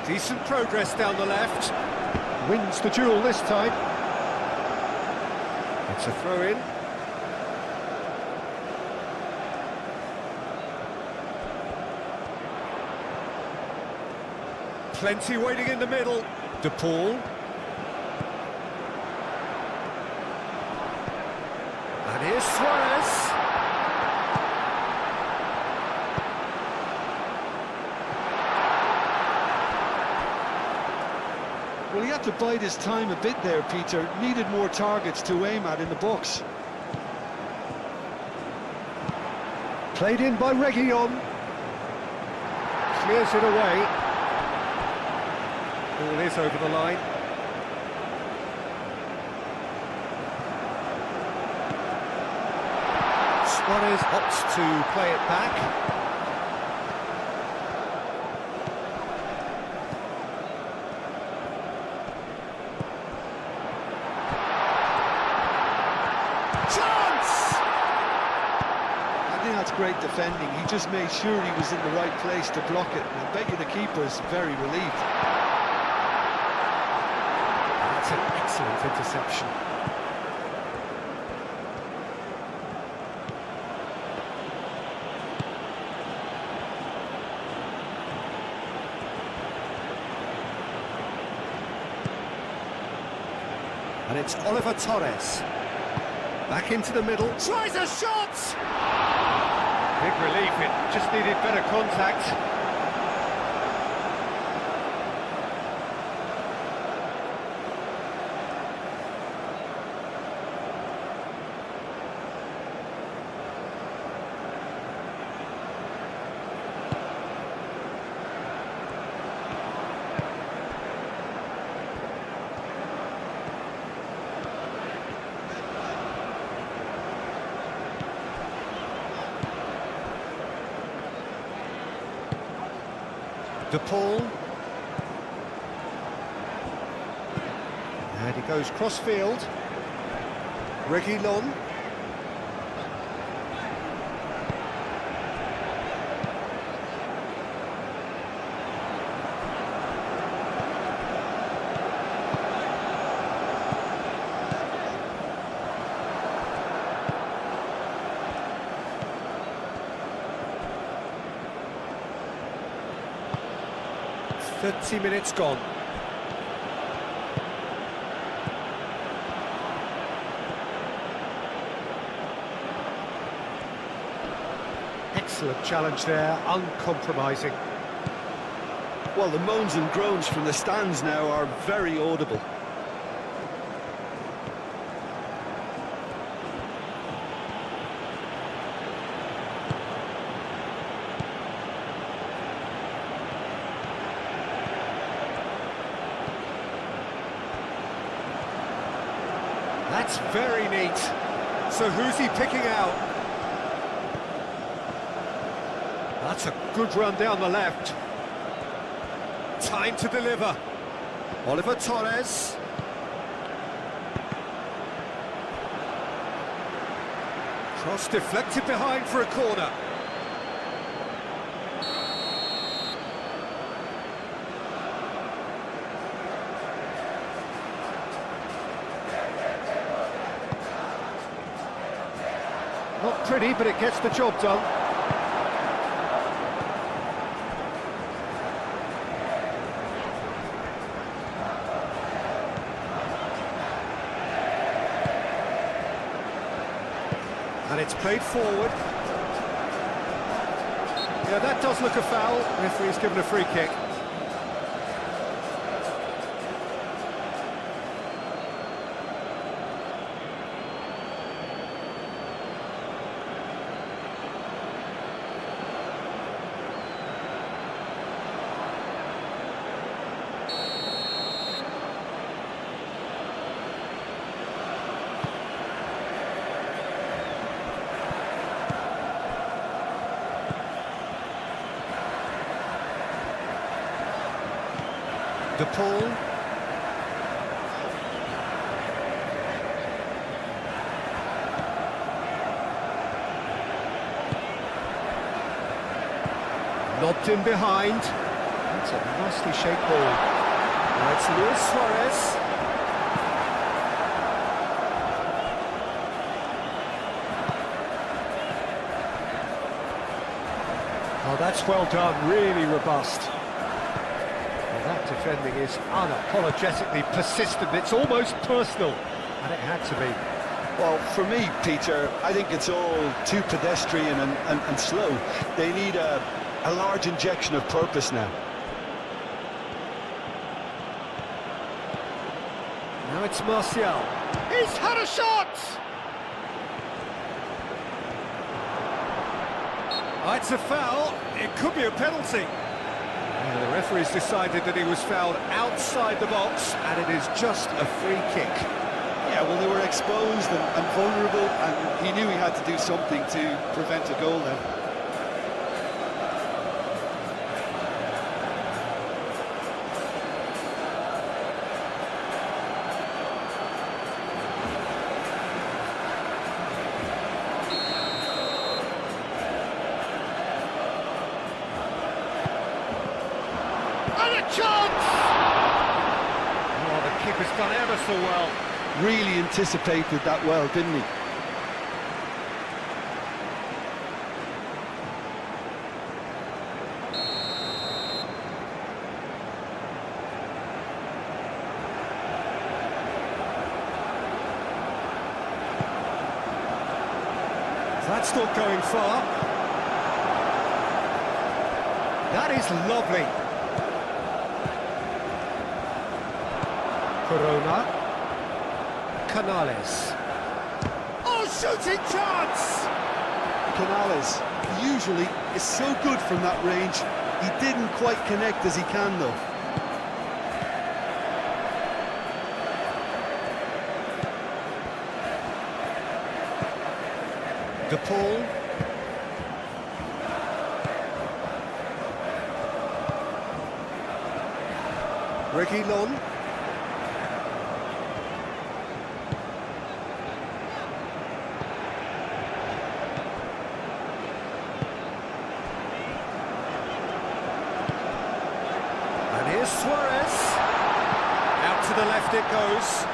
Decent progress down the left. Wins the duel this time. It's a throw-in. Plenty waiting in the middle. De Paul. And here's Suarez. Well, he had to bide his time a bit there, Peter. Needed more targets to aim at in the box. Played in by Reguilon. Clears it away. Ball is over the line. Suarez opts to play it back. Great defending. He just made sure he was in the right place to block it. And I bet you the keeper's very relieved. That's an excellent interception. And it's Oliver Torres. Back into the middle. Tries a shot! Big relief, it just needed better contact. De Paul. And he goes cross-field. Reguilon. 30 minutes gone. Excellent challenge there, uncompromising. Well, the moans and groans from the stands now are very audible. That's very neat. So who's he picking out? That's a good run down the left. Time to deliver. Oliver Torres. Cross deflected behind for a corner. Not pretty, but it gets the job done. And it's played forward. Yeah, that does look a foul. Referee's given a free kick. De Paul. Lobbed in behind. That's a nicely shaped ball. Now it's Luis Suarez. Oh, that's well done, really robust. That defending is unapologetically persistent, it's almost personal, and it had to be. Well, for me, Peter, I think it's all too pedestrian and slow. They need a large injection of purpose now. Now it's Martial. He's had a shot! Oh, it's a foul, it could be a penalty. The referee's decided that he was fouled outside the box, and it is just a free kick. Yeah, well, they were exposed and vulnerable, and he knew he had to do something to prevent a goal then. Chance! Oh, the keeper's done ever so well. Really anticipated that well, didn't he? That's not going far. That is lovely. Corona. Canales. Oh, shooting chance! Canales usually is so good from that range. He didn't quite connect as he can, though. De Paul. Reguilon. And here's Suarez. Out to the left it goes.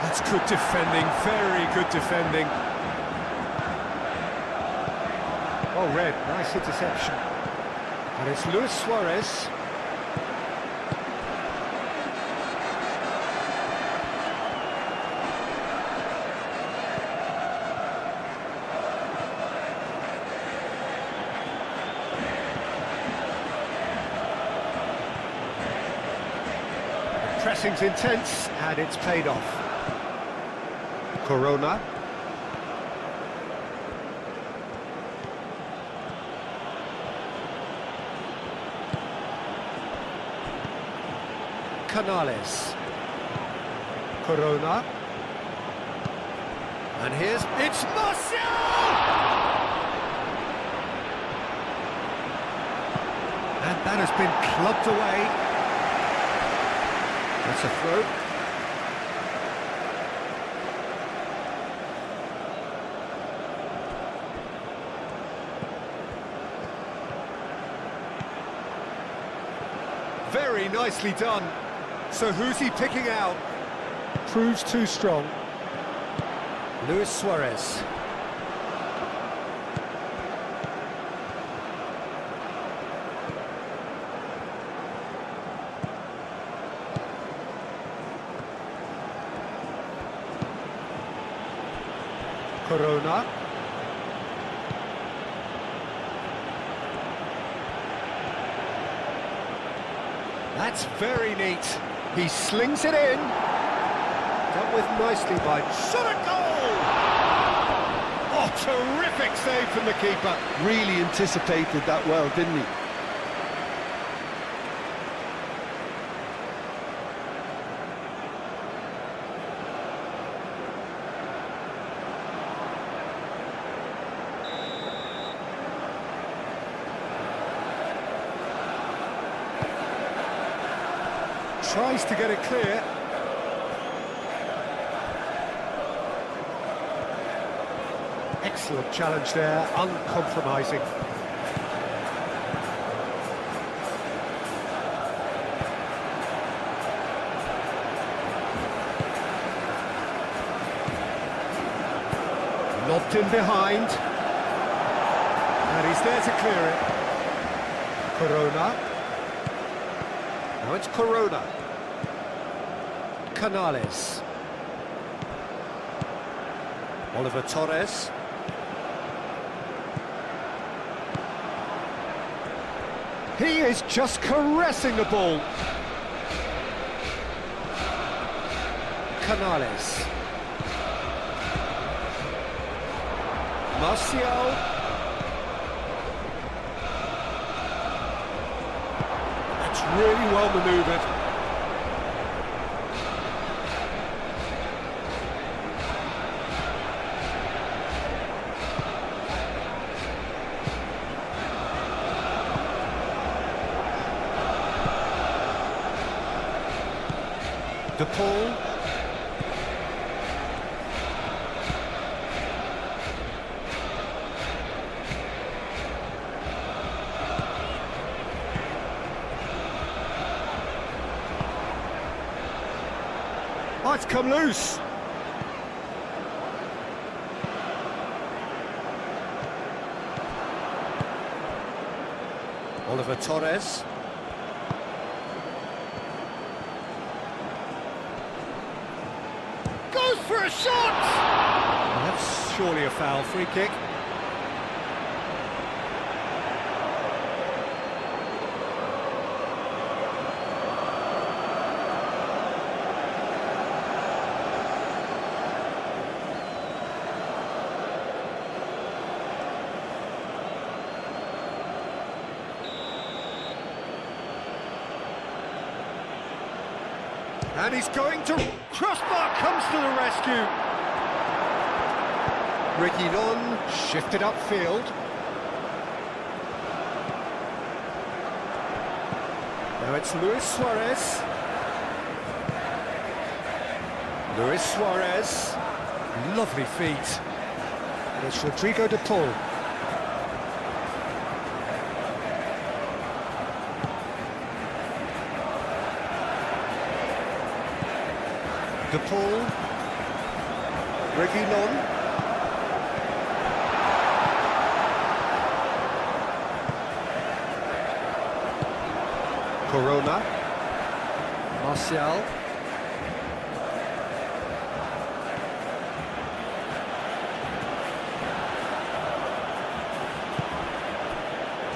That's good defending, very good defending. Well read, nice interception. And it's Luis Suarez. Pressing's intense, and it's paid off. Corona. Canales. Corona. And it's Martial! And that has been clubbed away. That's a throw. Very nicely done. So who's he picking out? Proves too strong. Luis Suarez. Corona. That's very neat. He slings it in. Dealt with nicely by... Shot a goal! Oh, terrific save from the keeper. Really anticipated that well, didn't he? Tries to get it clear. Excellent challenge there, uncompromising. Lobbed in behind. And he's there to clear it. Corona. Now it's Corona. Canales. Oliver Torres. He is just caressing the ball. Canales. Martial. That's really well manoeuvred. De Paul. Oh, it's come loose. Oliver Torres. Goes for a shot! Well, that's surely a foul. Free kick. And he's going to... Crossbar comes to the rescue. Reguilon shifted upfield. Now it's Luis Suarez. Luis Suarez. Lovely feet. And it's Rodrigo de Paul. De Paul, Reguilon. Corona. Martial.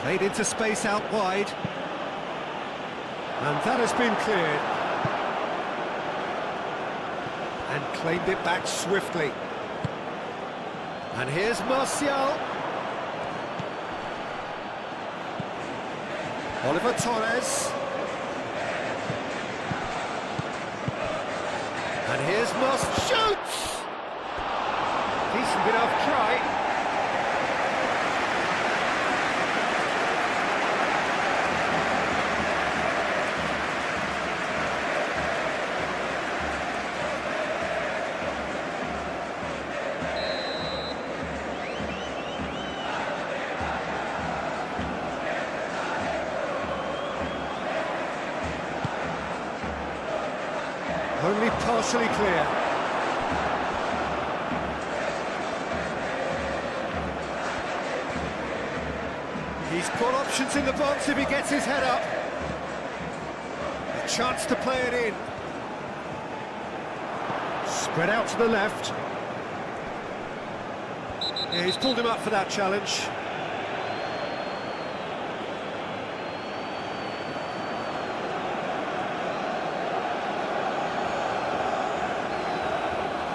Played into space out wide. And that has been cleared. And claimed it back swiftly. And here's Martial. Oliver Torres. And here's shoots! Decent enough try. Only partially clear. He's got options in the box if he gets his head up. A chance to play it in. Spread out to the left. Yeah, he's pulled him up for that challenge.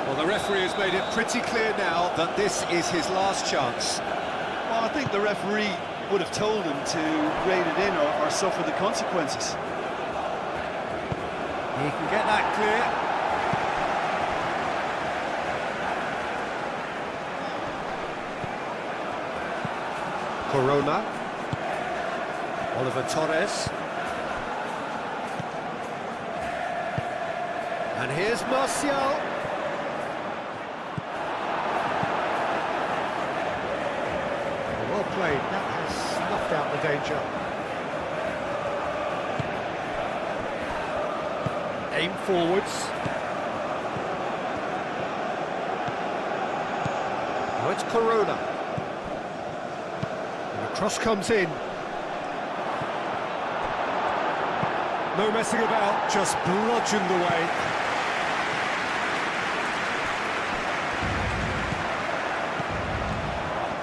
Well, the referee has made it pretty clear now that this is his last chance. Well, I think the referee would have told him to rein it in or suffer the consequences. He can get that clear. Corona. Oliver Torres. And here's Martial. Well played, that has snuffed out the danger. Aim forwards. Now it's Corona. And the cross comes in. No messing about, just bludgeoned away.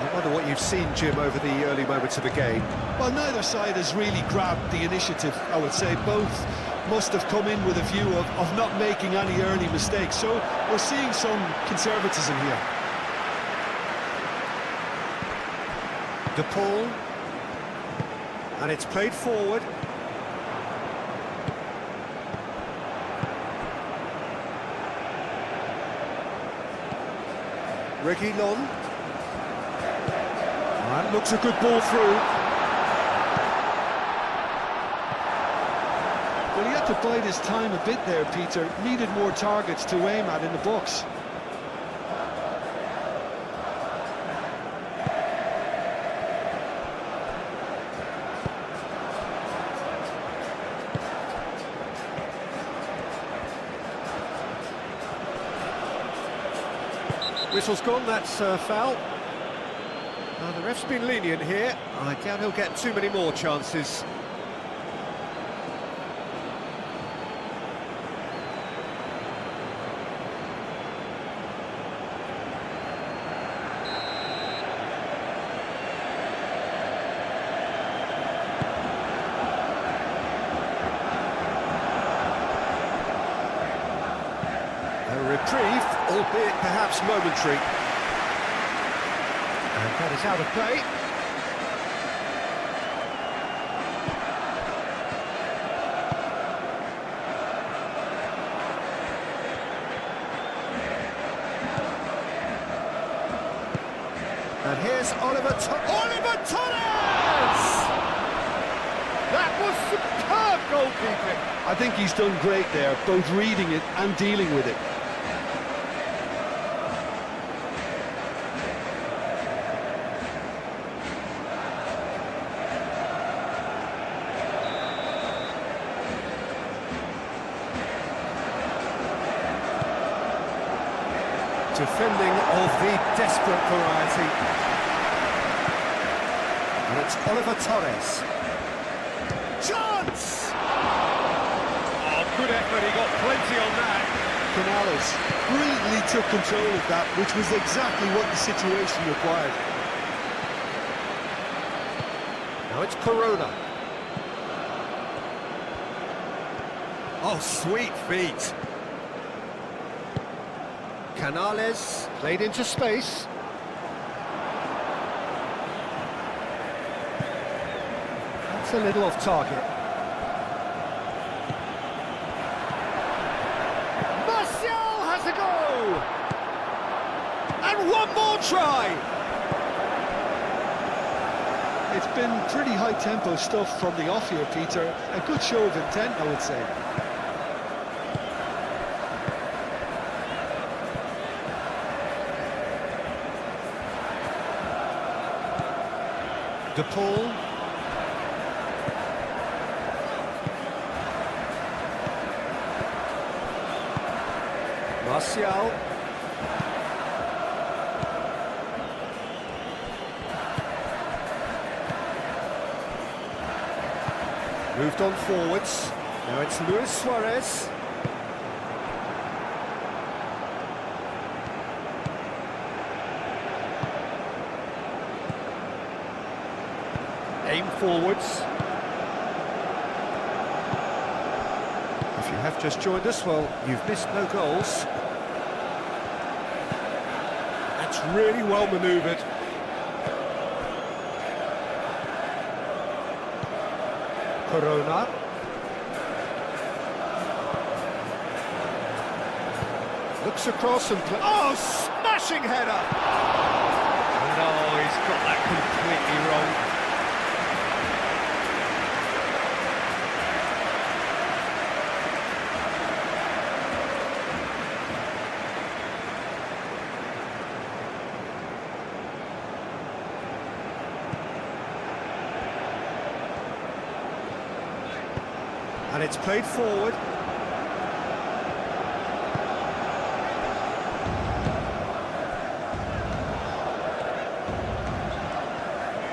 I wonder what you've seen, Jim, over the early moments of the game. Well, neither side has really grabbed the initiative, I would say. Both must have come in with a view of not making any early mistakes. So we're seeing some conservatism here. De Paul. And it's played forward. Reguilon. That looks a good ball through. Well, he had to bide his time a bit there, Peter. Needed more targets to aim at in the box. Whistle's gone, that's a foul. The ref's been lenient here. I doubt he'll get too many more chances. A reprieve, albeit perhaps momentary. And that is out of play. And here's Oliver Torres! That was superb goalkeeping. I think he's done great there, both reading it and dealing with it. Defending of the desperate variety. And it's Oliver Torres. Chance! Good effort, he got plenty on that. Canales brilliantly took control of that, which was exactly what the situation required. Now it's Corona. Oh, sweet feet. Canales played into space. That's a little off target. Martial has a go! And one more try! It's been pretty high-tempo stuff from the off here, Peter. A good show of intent, I would say. De Paul. Martial. Moved on forwards. Now it's Luis Suarez. Aim forwards. If you have just joined us, well, you've missed no goals. That's really well manoeuvred. Corona. Looks across and oh, smashing header! No, he's got that completely wrong. And it's played forward.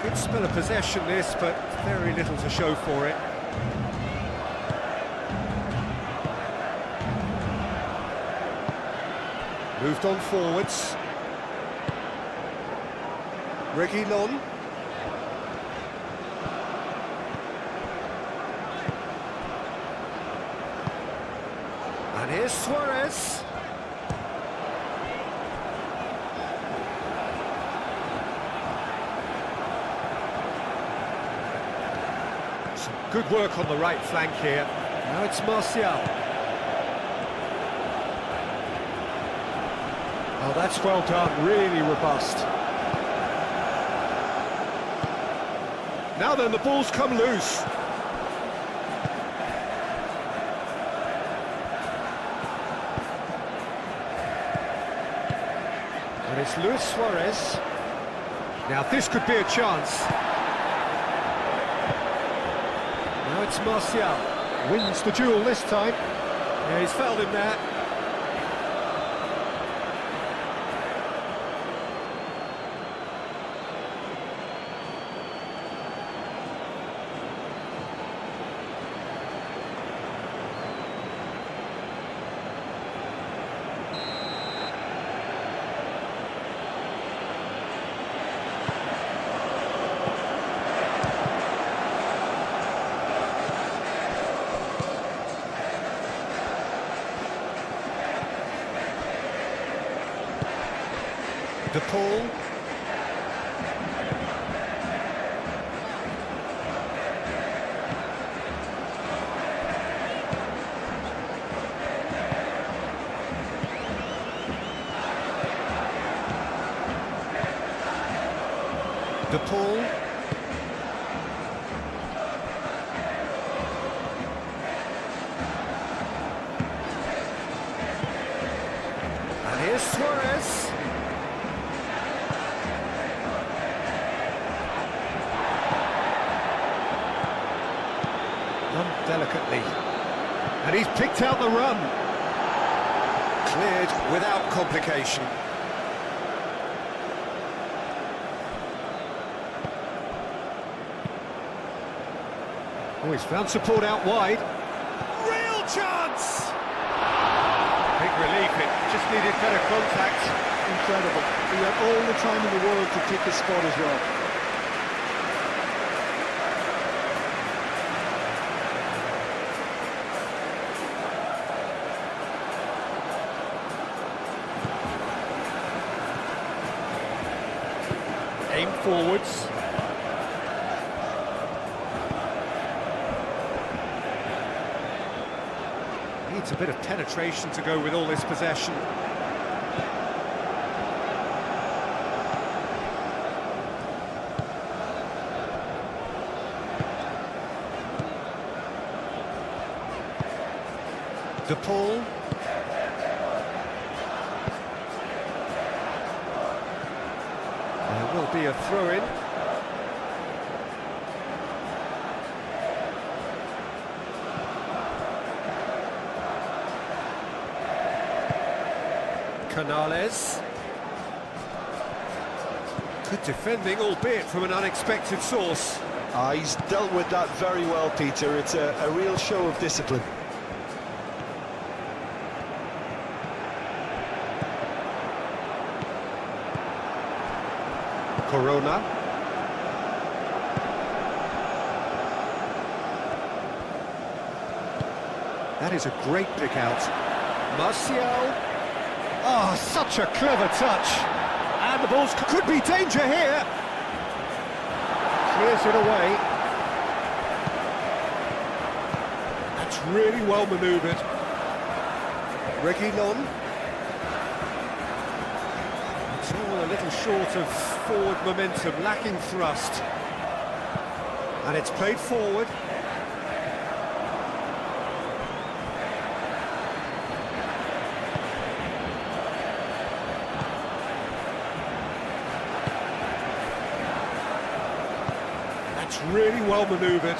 Good spell of possession this, but very little to show for it. Moved on forwards. Reguilon. And here's Suarez. Some good work on the right flank here. Now it's Martial. Oh, that's well done, really robust. Now then, the ball's come loose. And it's Luis Suarez. Now this could be a chance. Now it's Martial. Wins the duel this time. Yeah, he's fouled him there. De Paul. De Paul. And here's Suarez. Delicately, and he's picked out the run. Cleared without complication. Oh, he's found support out wide. Real chance! Big relief, it just needed better contact. Incredible. He had all the time in the world to pick his spot as well. Aim forwards. Needs a bit of penetration to go with all this possession. De Paul. There will be a throw-in. Canales. Good defending, albeit from an unexpected source. He's dealt with that very well, Peter. It's a real show of discipline. Corona. That is a great pick out. Martial. Oh, such a clever touch. And the ball's could be danger here. Clears it away. That's really well manoeuvred. Reguilon. It's all a little short of forward momentum, lacking thrust. And it's played forward. That's really well manoeuvred.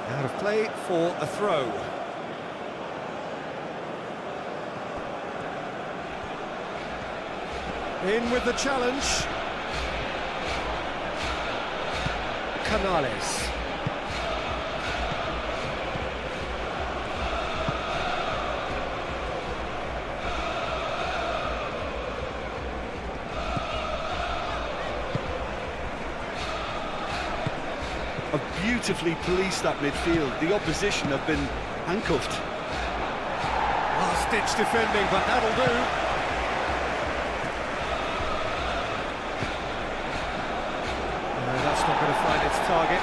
Out of play for a throw. In with the challenge. Canales. Have beautifully policed that midfield. The opposition have been handcuffed. Last-ditch defending, but that'll do. No, that's not going to find its target.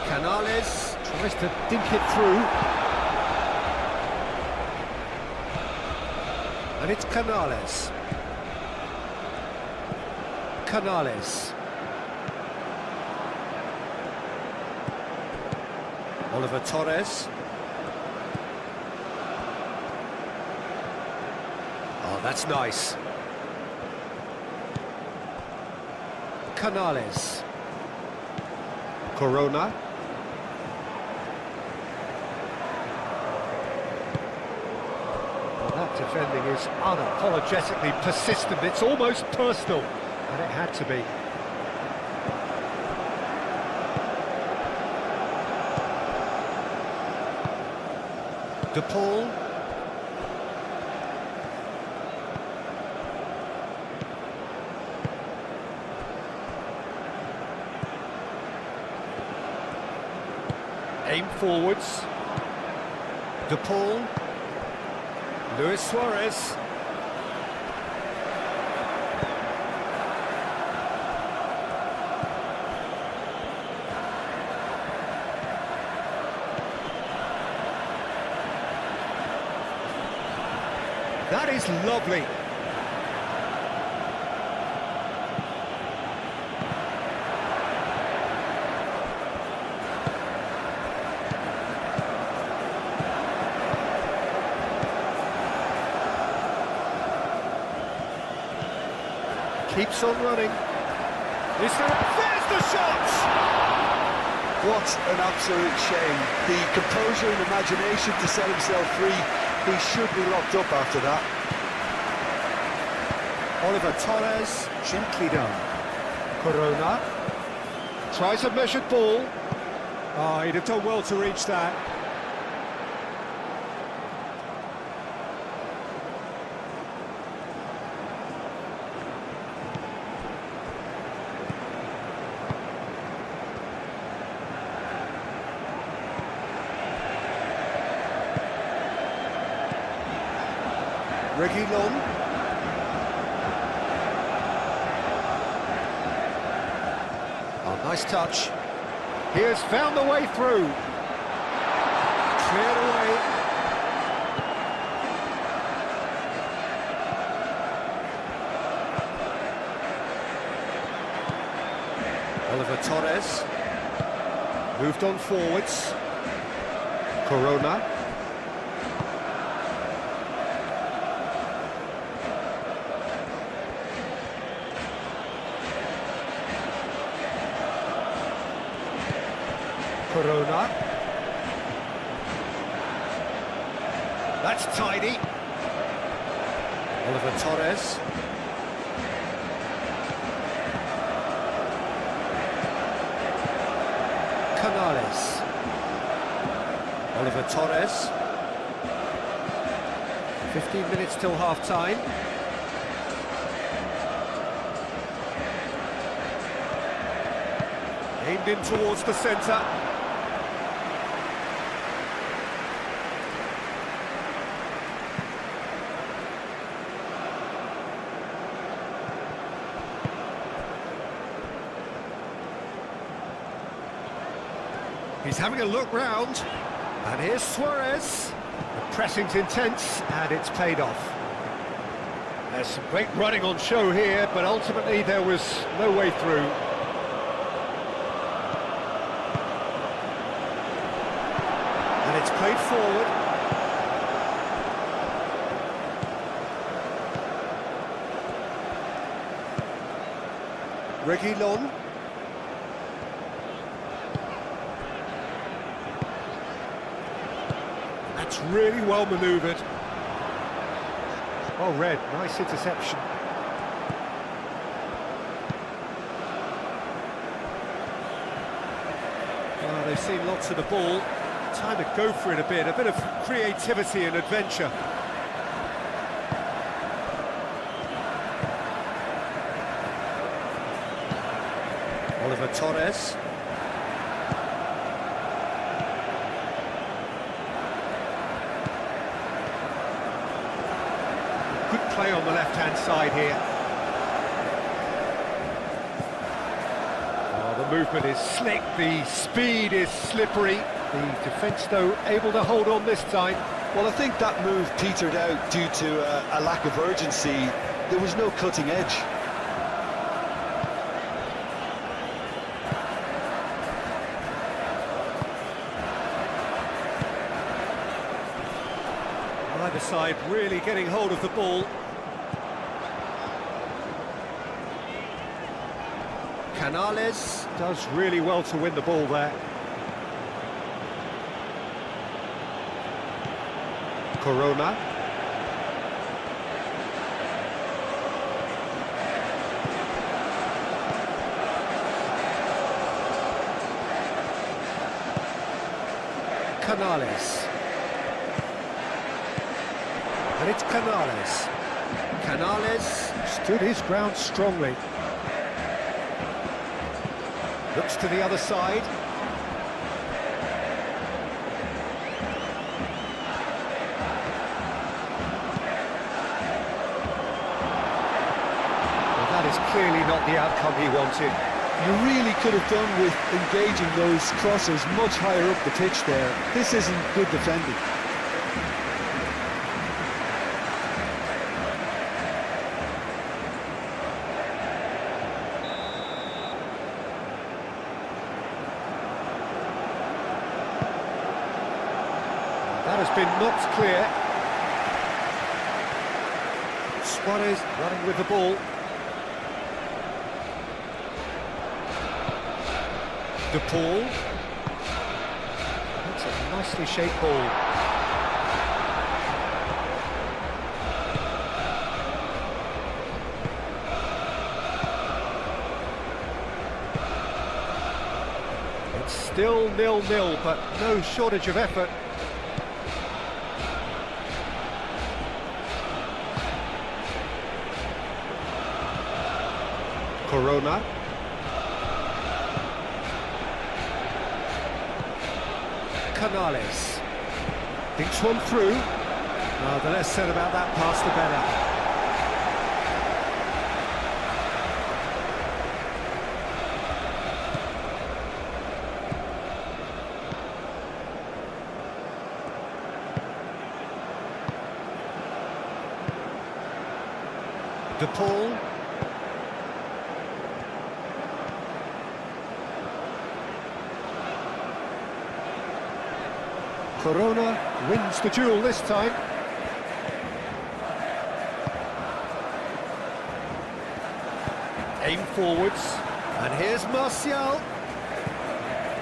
Canales tries to dink it through. And it's Canales. Canales. Oliver Torres. Oh, that's nice. Canales. Corona. Well, that defending is unapologetically persistent. It's almost personal. And it had to be. De Paul. Aim forwards. De Paul. Luis Suarez. That is lovely. Keeps on running. There's the shot! What an absolute shame. The composure and imagination to set himself free. He should be locked up after that. Oliver Torres, gently done. Corona. Tries a measured ball. Oh, he'd have done well to reach that. Reguilon. Oh, nice touch. He has found the way through. Cleared away. Oliver Torres. Moved on forwards. Corona. Corona. That's tidy. Oliver Torres. Canales. Oliver Torres. 15 minutes till half-time. Aimed in towards the centre. He's having a look round, and here's Suarez. The pressing's intense, and it's paid off. There's some great running on show here, but ultimately there was no way through. And it's played forward. Reguilon. That's really well manoeuvred. Oh, Red, nice interception. Well, they've seen lots of the ball. Time to go for it a bit of creativity and adventure. Oliver Torres. Good play on the left-hand side here. Oh, the movement is slick, the speed is slippery. The defence, though, able to hold on this time. Well, I think that move petered out due to a lack of urgency. There was no cutting edge. Either side really getting hold of the ball. Canales does really well to win the ball there. Corona. Canales. And it's Canales. Canales stood his ground strongly. Looks to the other side. Well, that is clearly not the outcome he wanted. You really could have done with engaging those crossers much higher up the pitch there. This isn't good defending. That has been knocked clear. Suarez running with the ball. De Paul. That's a nicely shaped ball. Still 0-0, but no shortage of effort. Corona. Canales. Thinks one through. The less said about that pass, the better. De Paul. Corona wins the duel this time. Aim forwards, and here's Martial.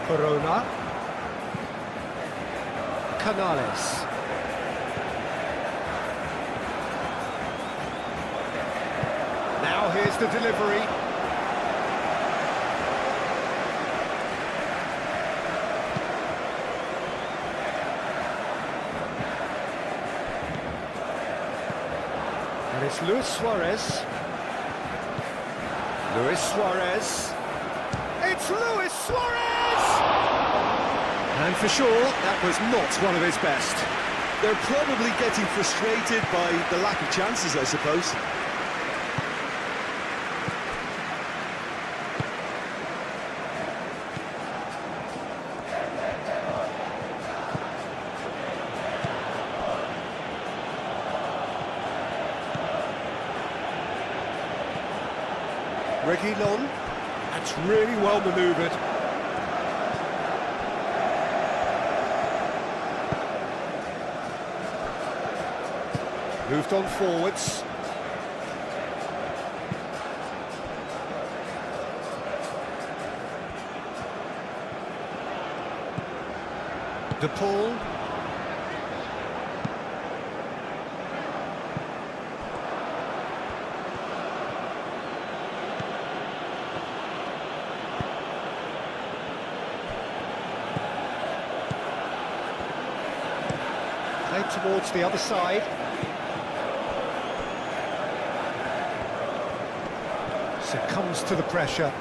Corona. Canales. Now here's the delivery. And it's Luis Suarez. Luis Suarez. It's Luis Suarez! And for sure, that was not one of his best. They're probably getting frustrated by the lack of chances, I suppose. Reguilon. That's really well manoeuvred. Moved on forwards. De Paul. Played towards the other side. Succumbs to the pressure.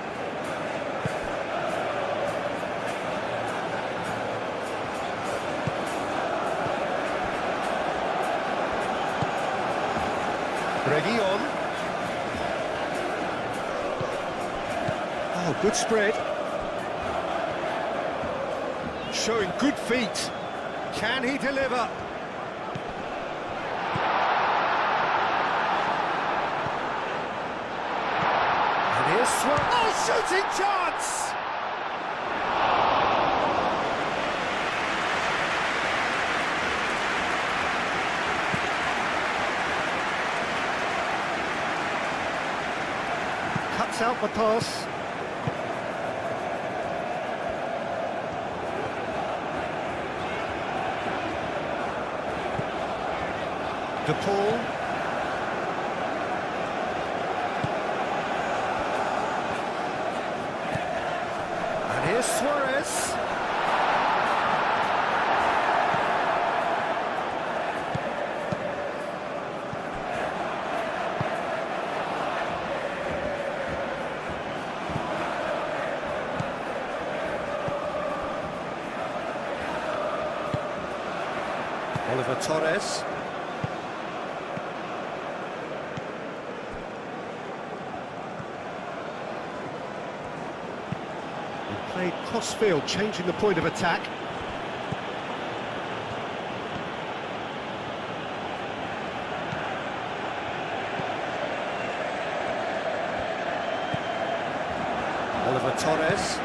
Reguilon. Oh, good spread. Showing good feet. Can he deliver? And here's oh, shooting chance! Cuts out the pass. De Paul. And here's Suarez. Oliver Torres. Played cross-field, changing the point of attack. Oliver Torres.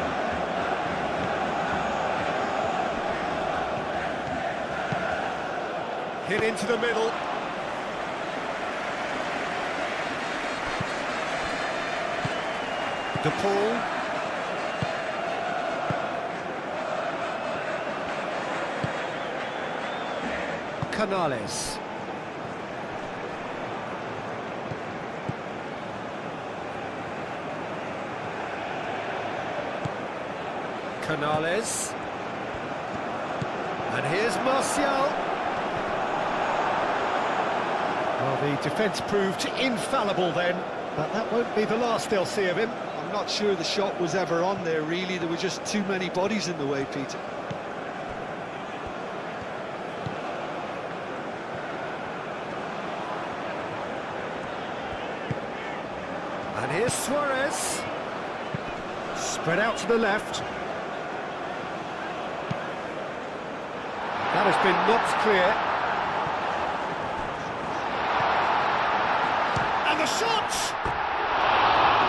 Hit into the middle. De Paul. Canales. Canales. And here's Martial. Well, the defence proved infallible then, but that won't be the last they'll see of him. I'm not sure the shot was ever on there, really. There were just too many bodies in the way, Peter. And here's Suarez. Spread out to the left. That has been knocked clear. And the shot!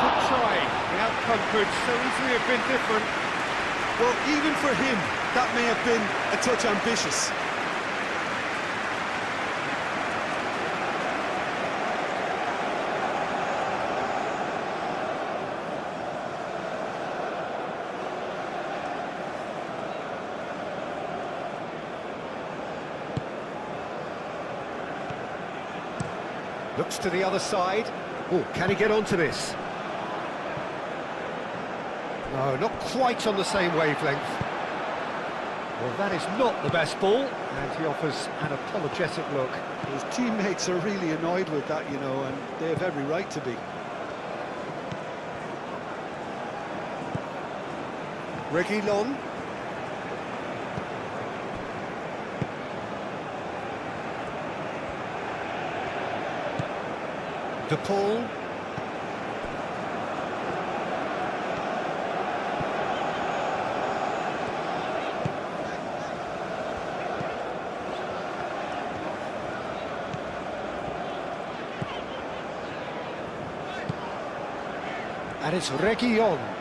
Good try. The outcome could so easily have been different. Well, even for him, that may have been a touch ambitious. Looks to the other side. Oh, can he get onto this? No, not quite on the same wavelength. Well, that is not the best ball, and he offers an apologetic look. His teammates are really annoyed with that, you know, and they have every right to be. Reguilon. De Paul. And it's Reguilon.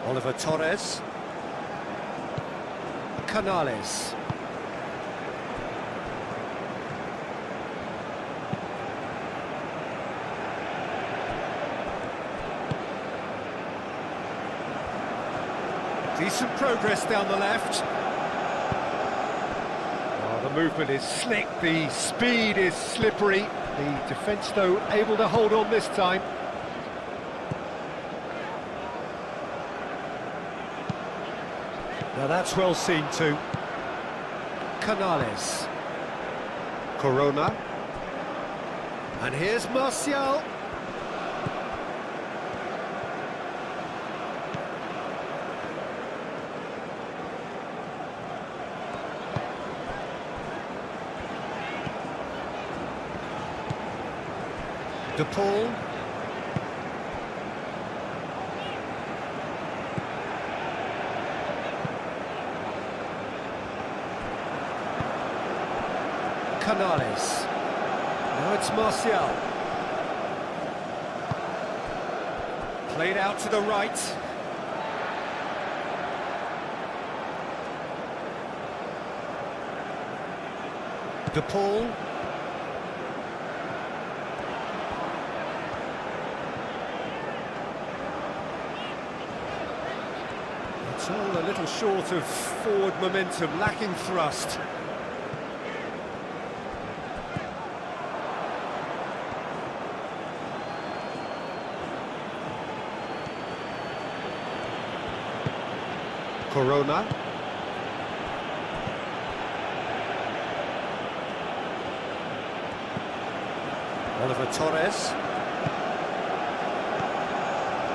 Oliver Torres. Canales. Decent progress down the left. Oh, the movement is slick, the speed is slippery. The defence, though, able to hold on this time. Now that's well seen too. Canales. Corona. And here's Martial. De Paul. Canales. Now it's Martial. Played out to the right. De Paul. It's all a little short of forward momentum, lacking thrust. Corona. Oliver Torres.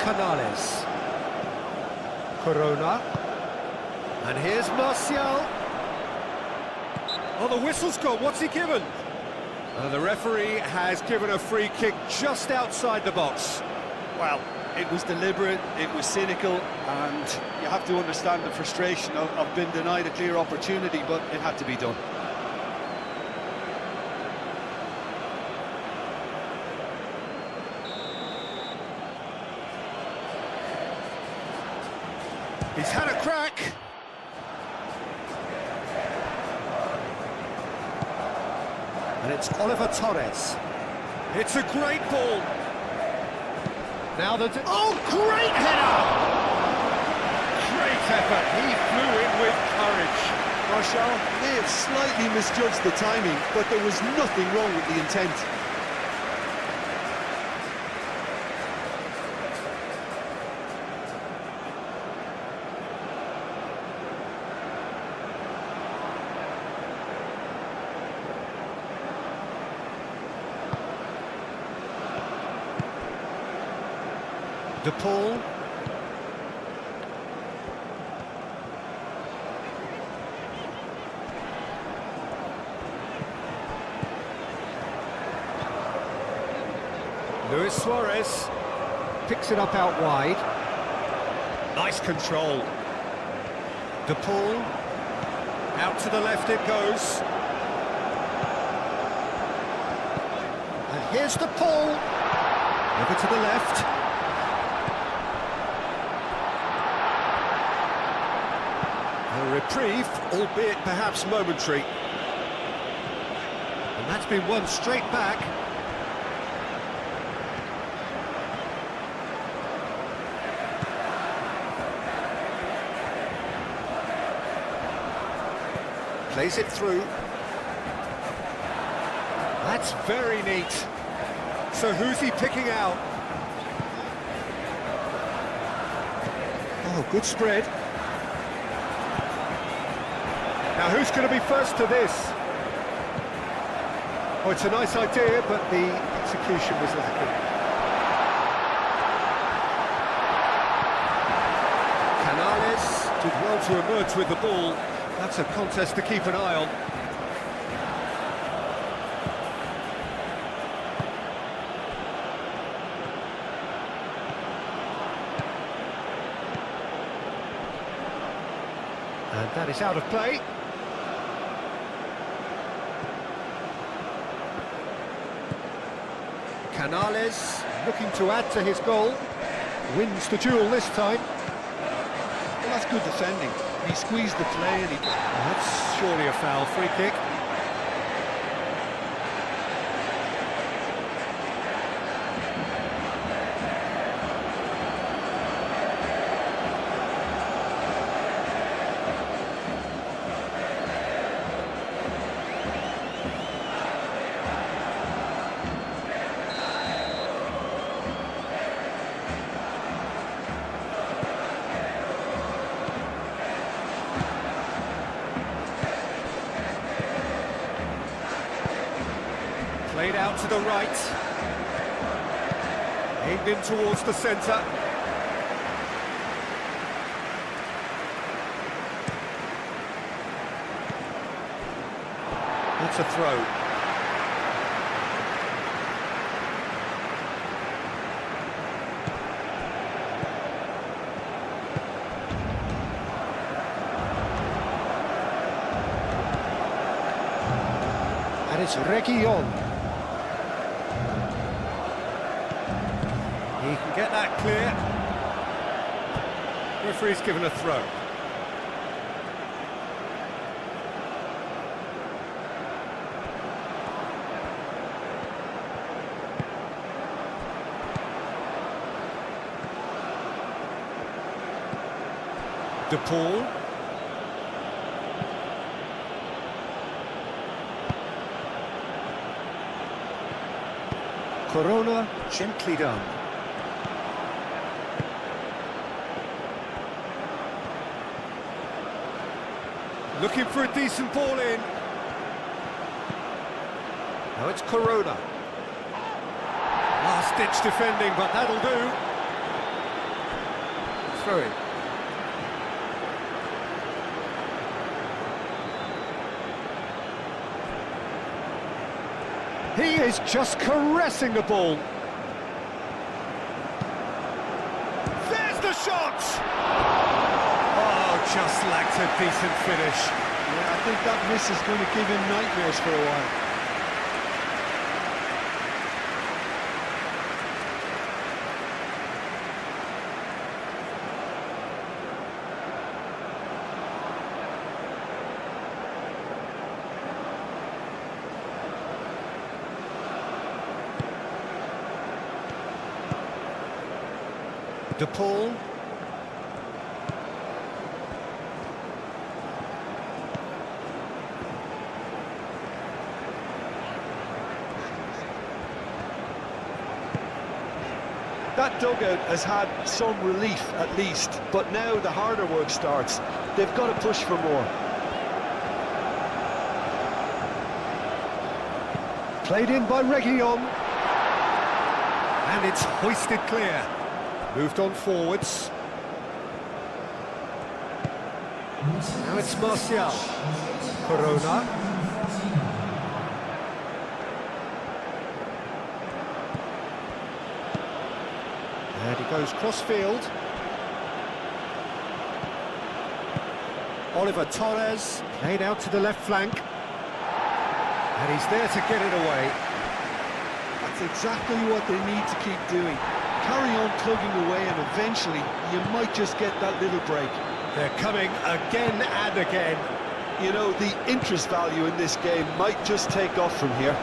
Canales. Corona. And here's Martial. Oh, the whistle's gone. What's he given? The referee has given a free kick just outside the box. Well, it was deliberate, it was cynical, and you have to understand the frustration of being denied a clear opportunity, but it had to be done. He's had a crack. And it's Oliver Torres. It's a great ball. Now oh, great header! effort. He flew in with courage. Marshall may have slightly misjudged the timing, but there was nothing wrong with the intent. De Paul. Luis Suarez picks it up out wide. Nice control. De Paul. Out to the left it goes. And here's De Paul. Over to the left. A reprieve, albeit perhaps momentary. And that's been won straight back. Plays it through. That's very neat. So who's he picking out? Oh, good spread. Now who's going to be first to this? Oh, it's a nice idea, but the execution was lacking. Canales did well to emerge with the ball. That's a contest to keep an eye on. And that is out of play. Canales looking to add to his goal. Wins the duel this time. Well, that's good defending. He squeezed the play and he... That's surely a foul. Free kick. Played out to the right. Aimed in towards the centre. That's a throw. And it's Reguilon. He can get that clear. Referee's given a throw. De Paul. Corona, gently done. Looking for a decent ball in. Now it's Corona. Last-ditch defending, but that'll do. Throw in. He is just caressing the ball. There's the shot! Oh, just lacked a decent finish. Yeah, I think that miss is going to give him nightmares for a while. De Paul. That dugout has had some relief at least, but now the harder work starts. They've got to push for more. Played in by Reguilon. And it's hoisted clear. Moved on forwards. Now it's Martial. Corona. And he goes cross-field. Oliver Torres, played out to the left flank. And he's there to get it away. That's exactly what they need to keep doing. Carry on plugging away and eventually you might just get that little break. They're coming again and again. You know, the interest value in this game might just take off from here.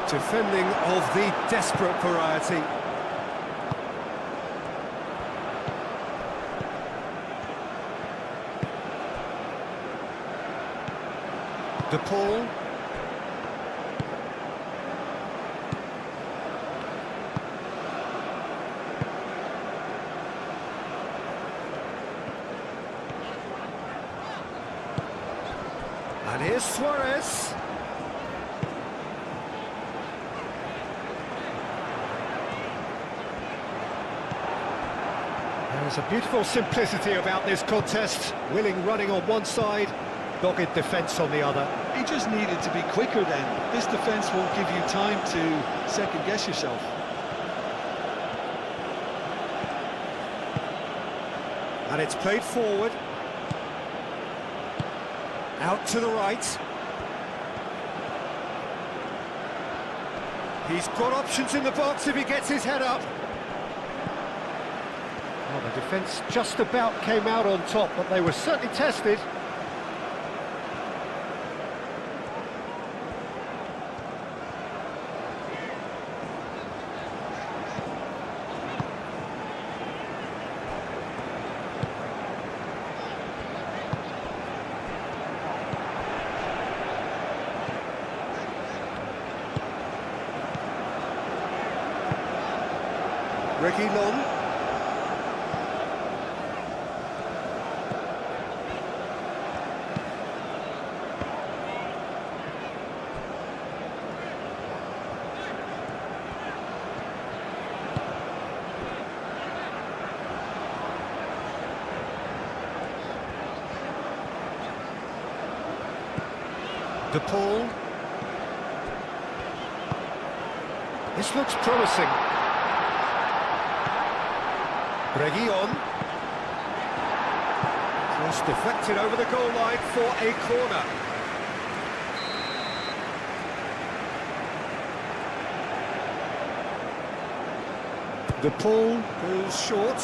Defending of the desperate variety. De Paul. And here's Suarez. There's a beautiful simplicity about this contest. Willing running on one side, dogged defence on the other. He just needed to be quicker then. This defence won't give you time to second-guess yourself. And it's played forward. Out to the right. He's got options in the box if he gets his head up. Well, the defence just about came out on top, but they were certainly tested. Reguilon. De Paul. This looks promising. Reguilon. Cross deflected over the goal line for a corner. De Paul goes short.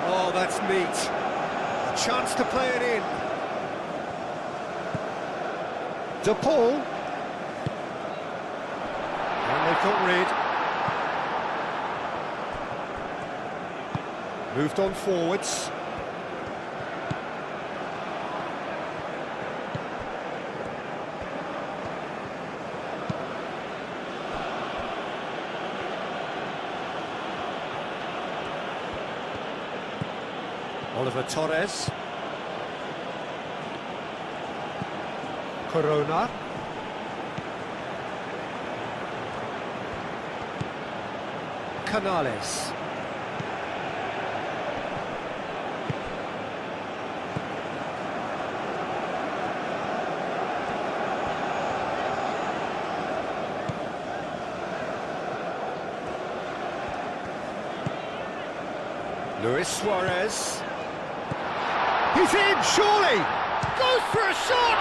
Oh, that's neat. A chance to play it in. De Paul. And they've got rid. Moved on forwards. Oliver Torres. Corona. Canales. Luis Suarez. He's in, surely! Goes for a shot!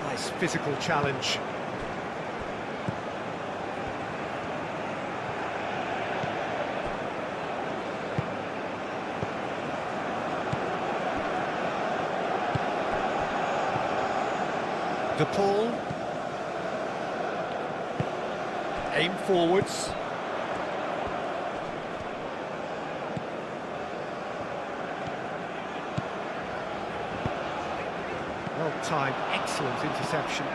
Nice physical challenge. De Paul. Aim forwards. Well timed, excellent interception.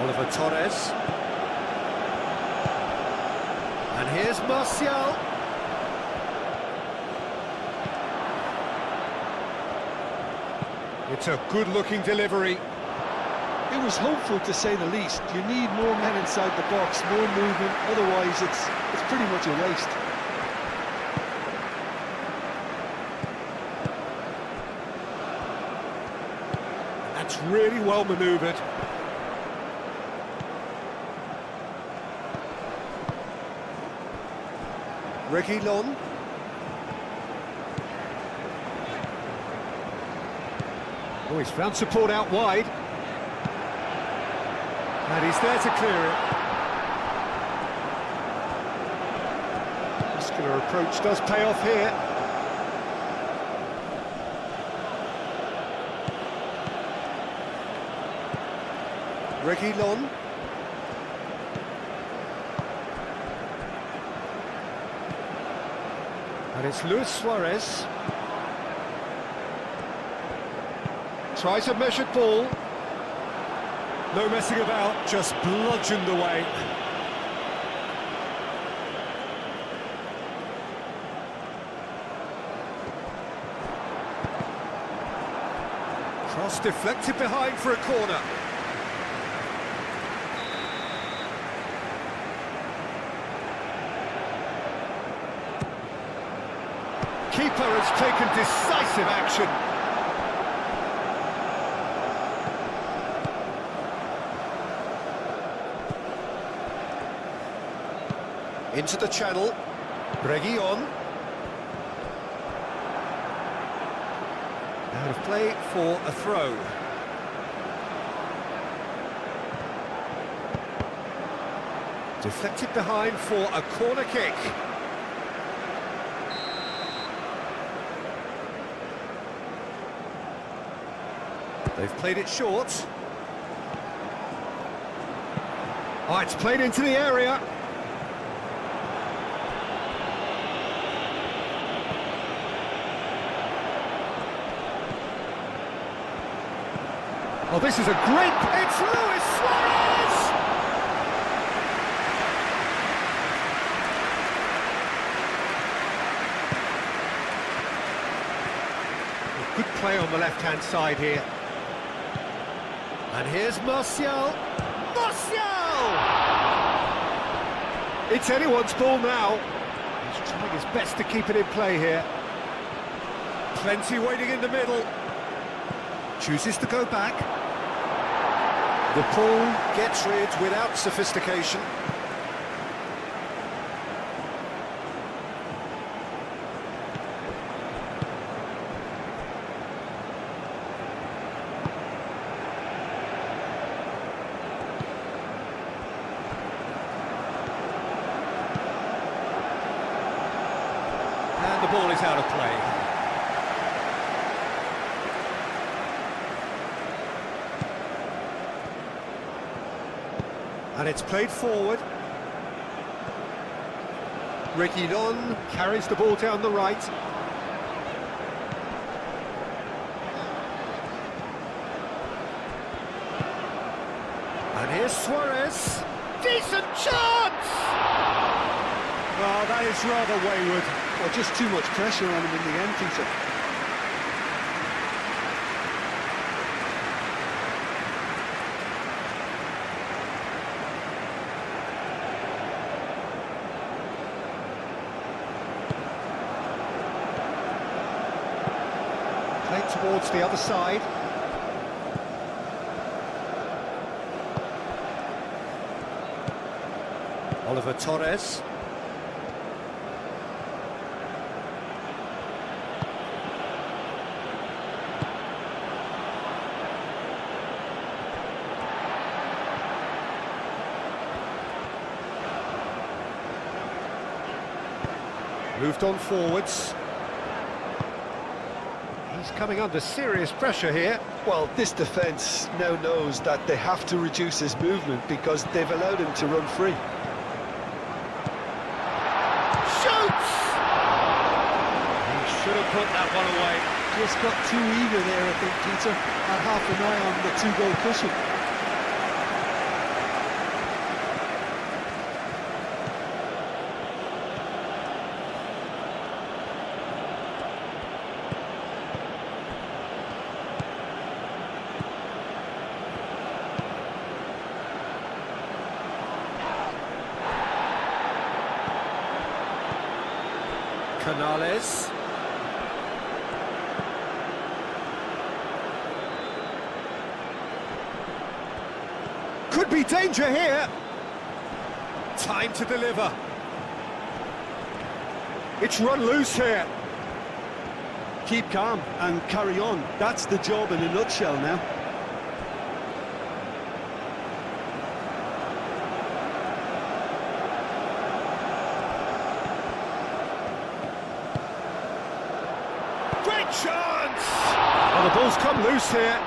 Oliver Torres. And here's Martial. It's a good-looking delivery. It was hopeful, to say the least. You need more men inside the box, more movement, otherwise it's pretty much a waste. That's really well manoeuvred. Reguilon. Oh, he's found support out wide. And he's there to clear it. Muscular approach does pay off here. Reguilon. And it's Luis Suarez. Tries a measured ball. No messing about, just bludgeoned away. Cross deflected behind for a corner. Keeper has taken decisive action. Into the channel. Reguilon. Out of play for a throw. Deflected behind for a corner kick. They've played it short. Oh, it's played into the area. Oh, this is a great... It's Luis Suarez! Good play on the left-hand side here. And here's Martial. Martial! It's anyone's ball now. He's trying his best to keep it in play here. Plenty waiting in the middle. Chooses to go back. The ball gets rid without sophistication. And the ball is out of play. And it's played forward. Reguilon carries the ball down the right. And here's Suarez. Decent chance! Oh, that is rather wayward. Well, just too much pressure on him in the end, Peter. Played towards the other side. Oliver Torres. Moved on forwards. He's coming under serious pressure here. Well, this defence now knows that they have to reduce his movement because they've allowed him to run free. Shoots! He should have put that one away. Just got too eager there, I think, Peter. Had half an eye on the two-goal cushion. Canales. Could be danger here. Time to deliver. It's run loose here. Keep calm and carry on. That's the job in a nutshell now. Great chance! Well, the ball's come loose here.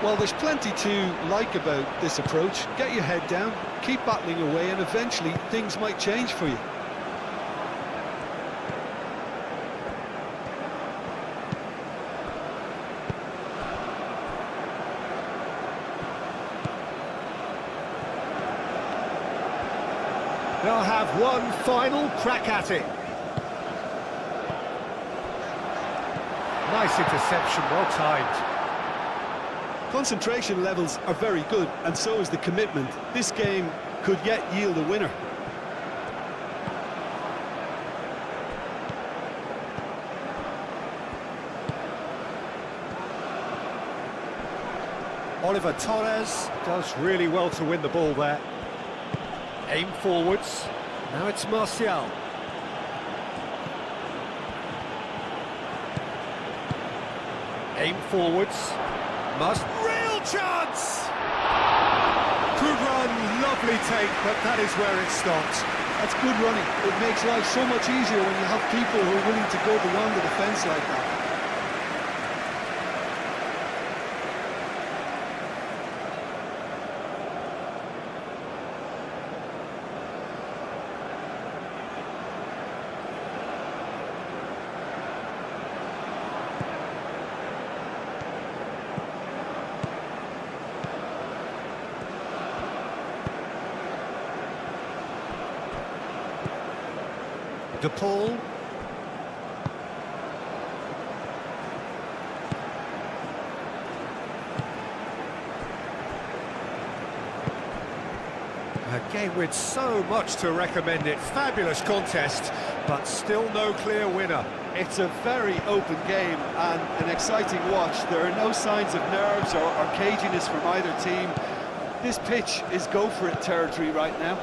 Well, there's plenty to like about this approach. Get your head down, keep battling away, and eventually things might change for you. They'll have one final crack at it. Nice interception, well timed. Concentration levels are very good, and so is the commitment. This game could yet yield a winner. Oliver Torres. Does really well to win the ball there. Aim forwards. Now it's Martial. Aim forwards. Real chance! Good run, lovely take, but that is where it stops. That's good running. It makes life so much easier when you have people who are willing to go beyond the defence like that. De Paul. A game with so much to recommend it. Fabulous contest, but still no clear winner. It's a very open game and an exciting watch. There are no signs of nerves or caginess from either team. This pitch is go-for-it territory right now.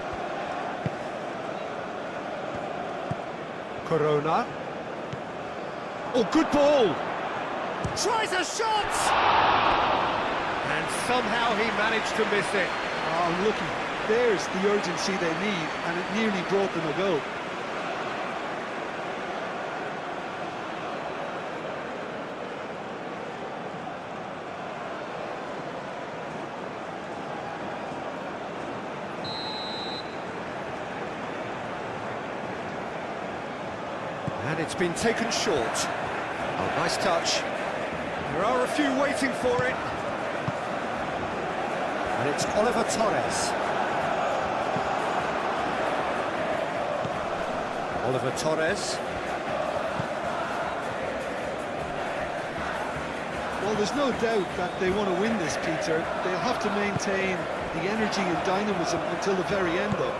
Corona. Oh, good ball! Tries a shot! And somehow he managed to miss it. Oh, looky, there's the urgency they need, and it nearly brought them a goal. And it's been taken short. Oh, nice touch. There are a few waiting for it. And it's Oliver Torres. Oliver Torres. Well, there's no doubt that they want to win this, Peter. They'll have to maintain the energy and dynamism until the very end, though.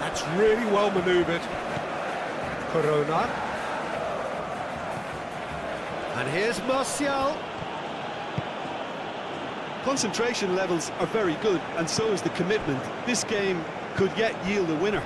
That's really well manoeuvred. Corona. And here's Martial. Concentration levels are very good, and so is the commitment. This game could yet yield a winner.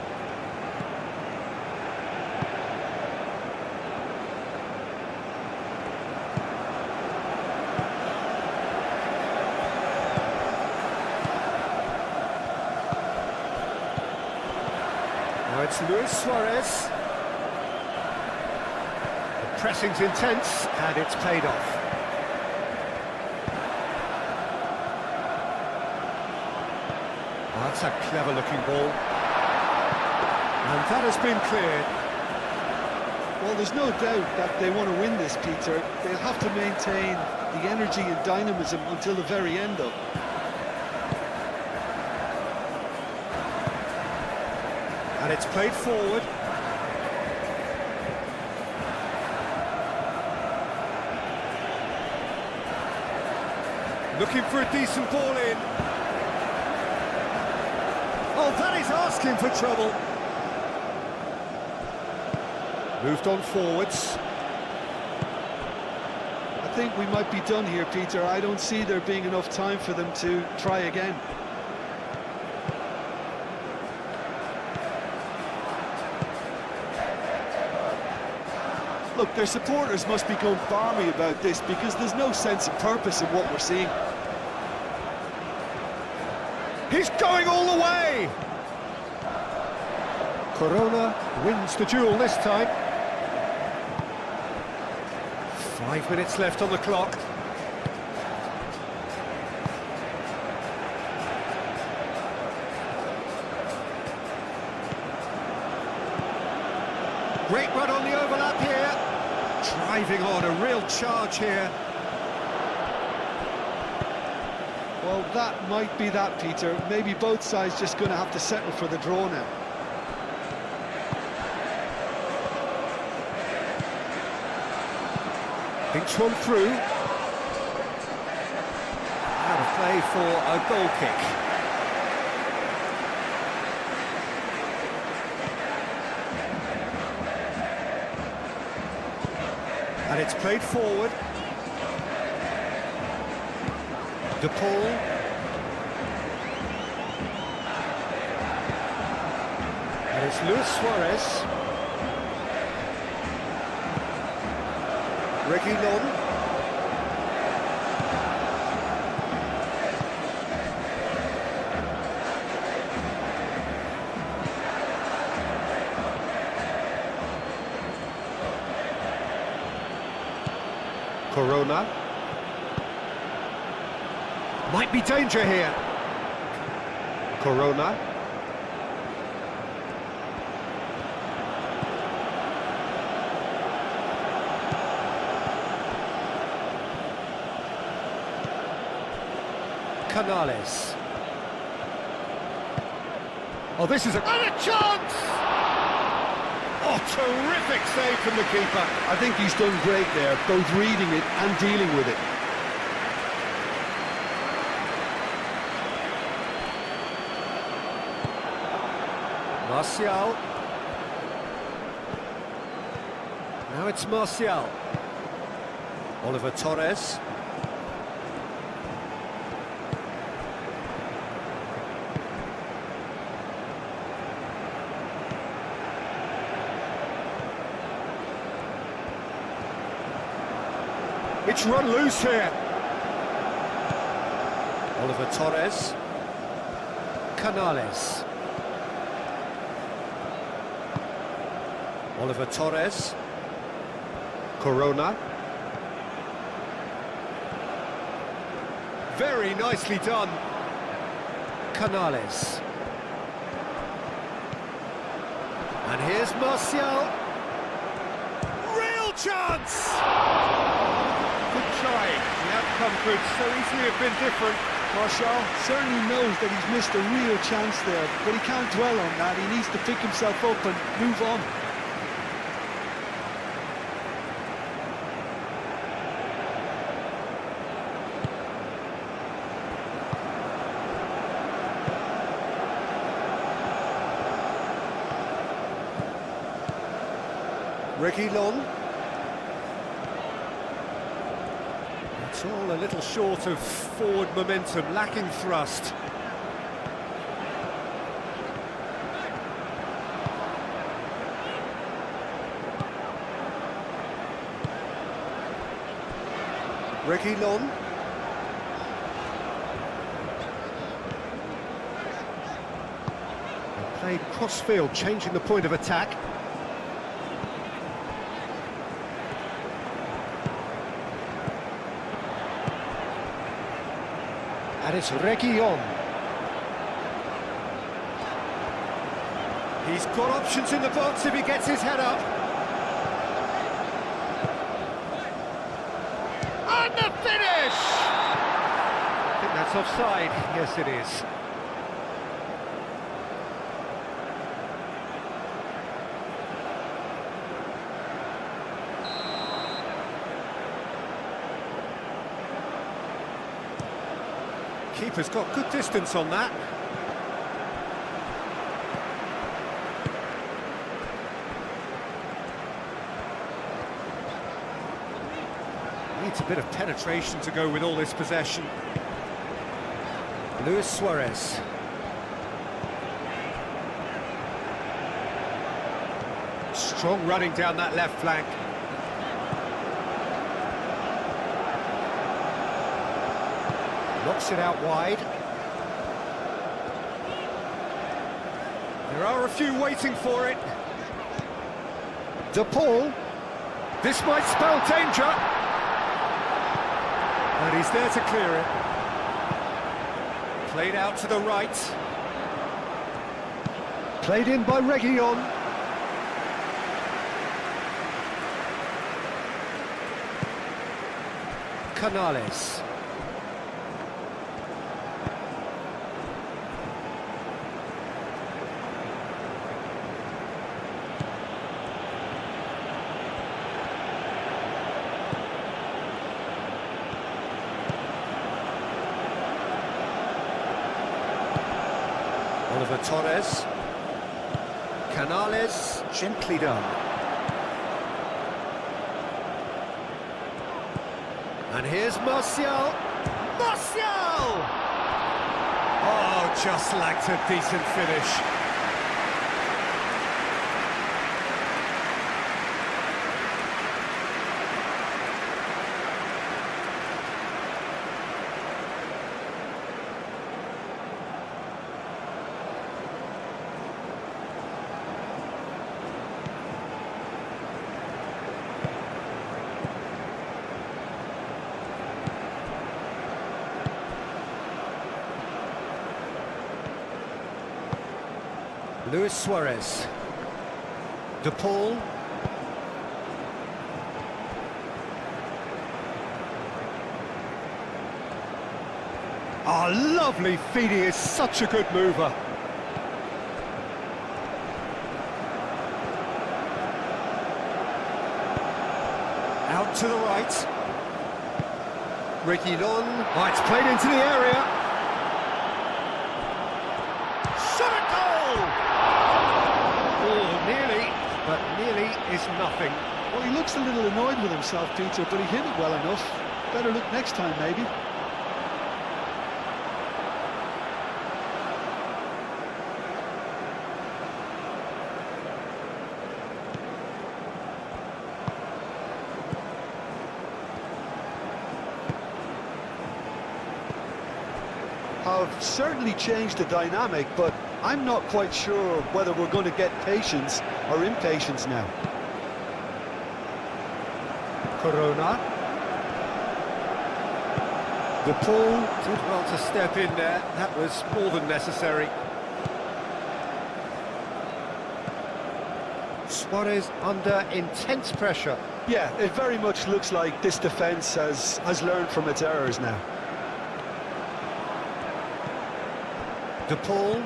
Now it's Luis Suarez. The pressing's intense, and it's paid off. That's a clever-looking ball. And that has been cleared. Well, there's no doubt that they want to win this, Peter. They'll have to maintain the energy and dynamism until the very end, though. And it's played forward. Looking for a decent ball in. Oh, that is asking for trouble. Moved on forwards. I think we might be done here, Peter. I don't see there being enough time for them to try again. Look, their supporters must be going balmy about this because there's no sense of purpose in what we're seeing. He's going all the way! Corona wins the duel this time. 5 minutes left on the clock. Great run on the overlap here. Driving on, a real charge here. Well, that might be that, Peter. Maybe both sides just going to have to settle for the draw now. Pinch one through. Out of play for a goal kick. And it's played forward. De Paul. And it's Luis Suarez. Reguilon. Corona. Might be danger here. Corona. Canales. Oh, this is a chance! Oh, terrific save from the keeper. I think he's done great there, both reading it and dealing with it. Martial. Now it's Martial. Oliver Torres. It's run loose here. Oliver Torres. Canales. Oliver Torres. Corona. Very nicely done. Canales. And here's Martial. Real chance! Good try. The outcome could so easily have been different. Martial certainly knows that he's missed a real chance there, but he can't dwell on that. He needs to pick himself up and move on. Reguilon. It's all a little short of forward momentum, lacking thrust. Reguilon. Played cross-field, changing the point of attack. And it's Reguilon. He's got options in the box if he gets his head up. And the finish! I think that's offside. Yes, it is. Keeper's got good distance on that. Needs a bit of penetration to go with all this possession. Luis Suarez. Strong running down that left flank. Knocks it out wide. There are a few waiting for it. De Paul. This might spell danger. And he's there to clear it. Played out to the right. Played in by Reguilon. Canales. Oliver Torres. Canales, gently done. And here's Martial. Martial! Oh, just lacked a decent finish. Luis Suarez. De Paul. Oh, lovely feet, he is such a good mover. Out to the right. Reguilon. Oh, it's played into the area. Shot at goal! Oh, nearly, but nearly is nothing. Well, he looks a little annoyed with himself, Peter, but he hit it well enough. Better look next time, maybe. Have certainly changed the dynamic, but I'm not quite sure whether we're going to get patience or impatience now. Corona. De Paul did well to step in there. That was more than necessary. Suarez under intense pressure. Yeah, it very much looks like this defence has learned from its errors now. De Paul.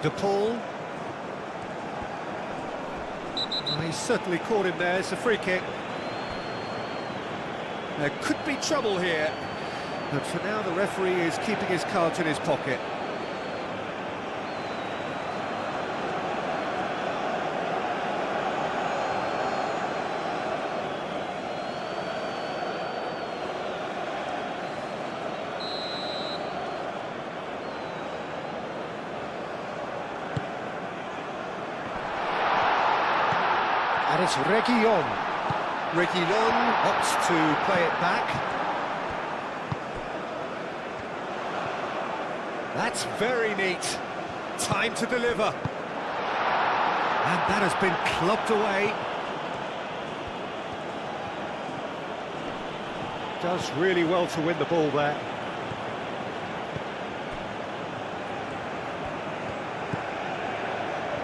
De Paul. Oh, he's certainly caught him there. It's a free kick. There could be trouble here, but for now the referee is keeping his cards in his pocket. And it's Reguilon. Reguilon opts to play it back. That's very neat. Time to deliver. And that has been clubbed away. Does really well to win the ball there.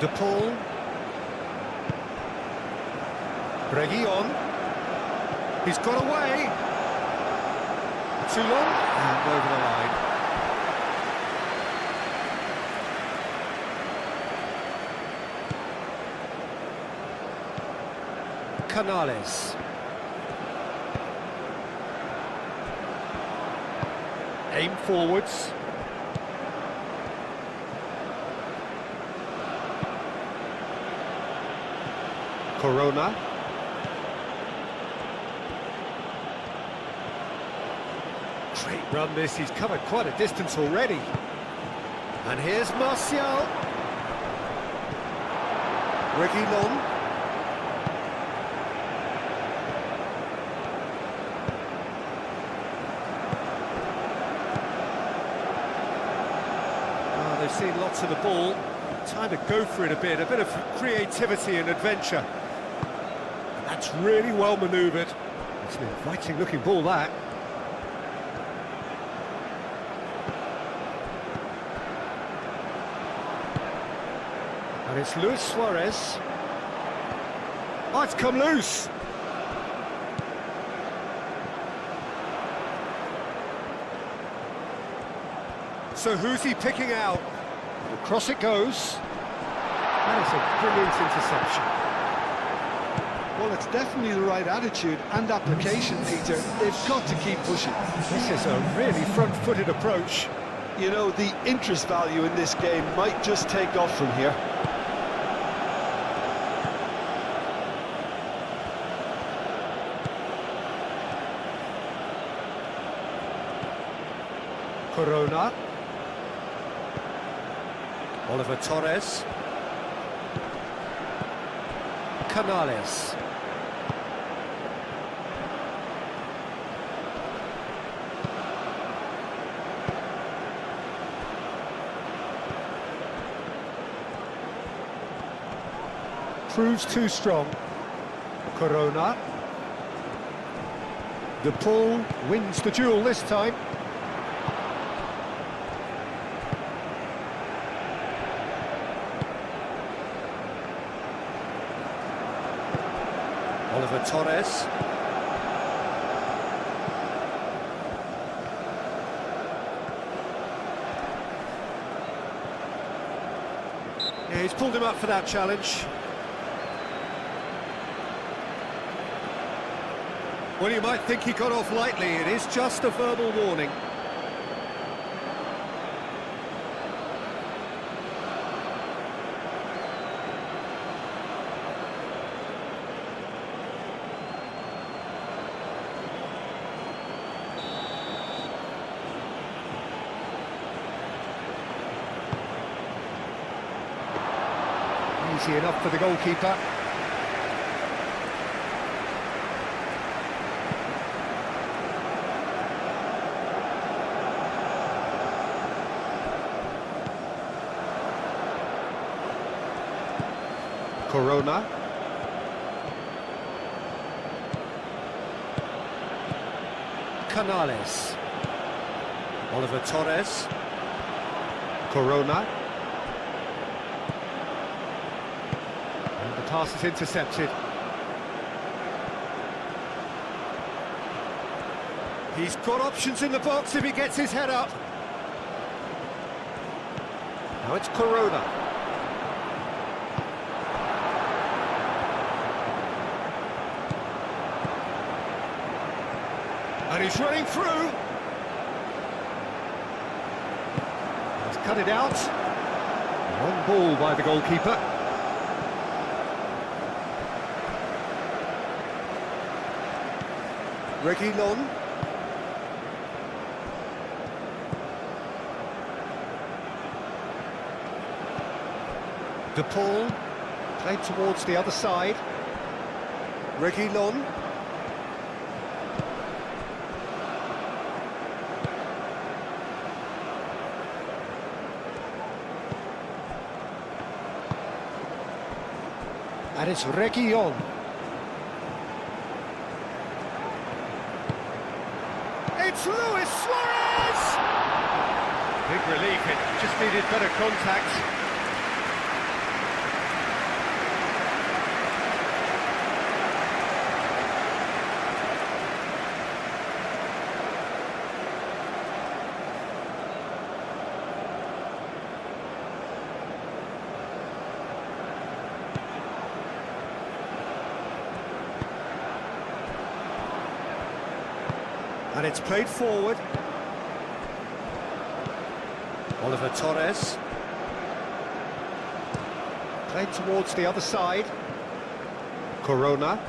De Paul. Reguilon. He's got away. Too long and over the line. Canales. Aim forwards. Corona. Great run this, he's covered quite a distance already. And here's Martial. Reguilon. They've seen lots of the ball. Time to go for it a bit of creativity and adventure. And that's really well manoeuvred. It's an inviting looking ball, that. And it's Luis Suarez. Oh, it's come loose. So who's he picking out? Across it goes. That is a brilliant interception. Well, it's definitely the right attitude and application, Peter. They've got to keep pushing. This is a really front-footed approach. You know, the interest value in this game might just take off from here. Corona. Oliver Torres. Canales. Proves too strong. Corona. De Paul wins the duel this time. Oliver Torres. Yeah, he's pulled him up for that challenge. Well, you might think he got off lightly. It is just a verbal warning. Easy enough for the goalkeeper. Corona. Canales. Oliver Torres. Corona. And the pass is intercepted. He's got options in the box if he gets his head up. Now it's Corona. And he's running through. He's cut it out. One ball by the goalkeeper. Reguilon. De Paul played towards the other side. Reguilon. And it's Reguilon. It's Luis Suarez! Big relief, it just needed better contact. And it's played forward. Oliver Torres. Played towards the other side. Corona.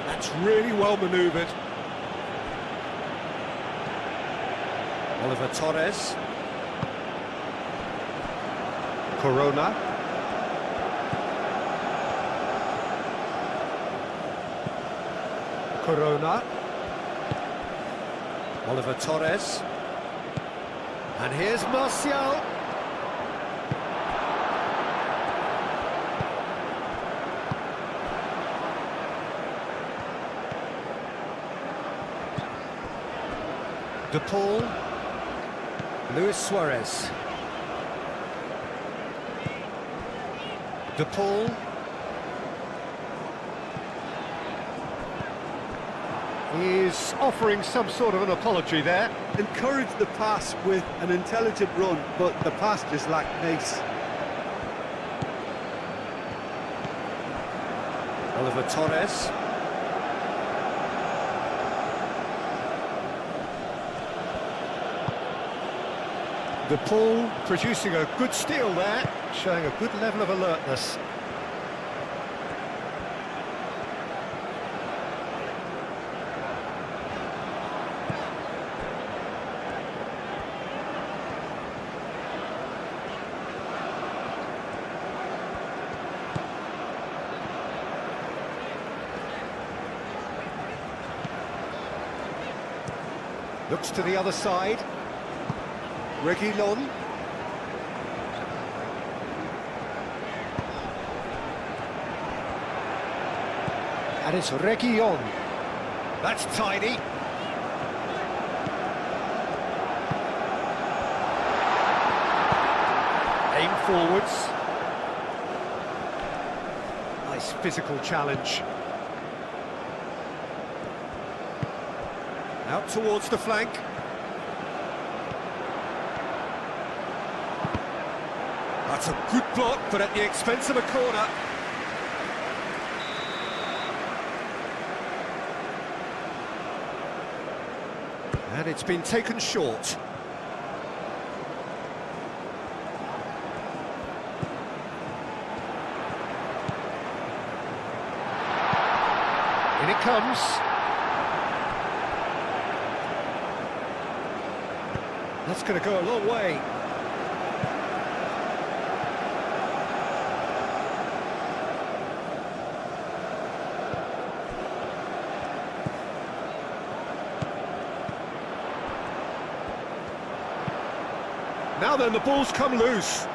That's really well manoeuvred. Oliver Torres. Corona. Corona. Oliver Torres. And here's Martial. De Paul. Luis Suarez. De Paul. He's offering some sort of an apology there. Encouraged the pass with an intelligent run, but the pass just lacked pace. Oliver Torres. De Paul producing a good steal there, showing a good level of alertness. Looks to the other side. Reguilon. And it's Reguilon. That's tidy. Aim forwards. Nice physical challenge. Out towards the flank. That's a good block, but at the expense of a corner. And it's been taken short. In it comes. That's going to go a long way. Now then, the ball's come loose.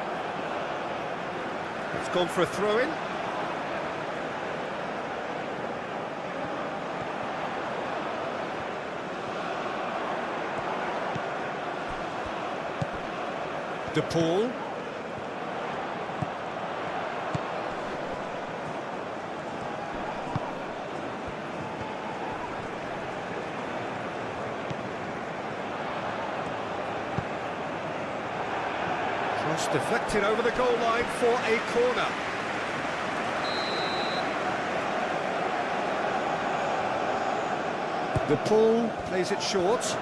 It's gone for a throw-in. De Paul. Cross deflected over the goal line for a corner. De Paul plays it short.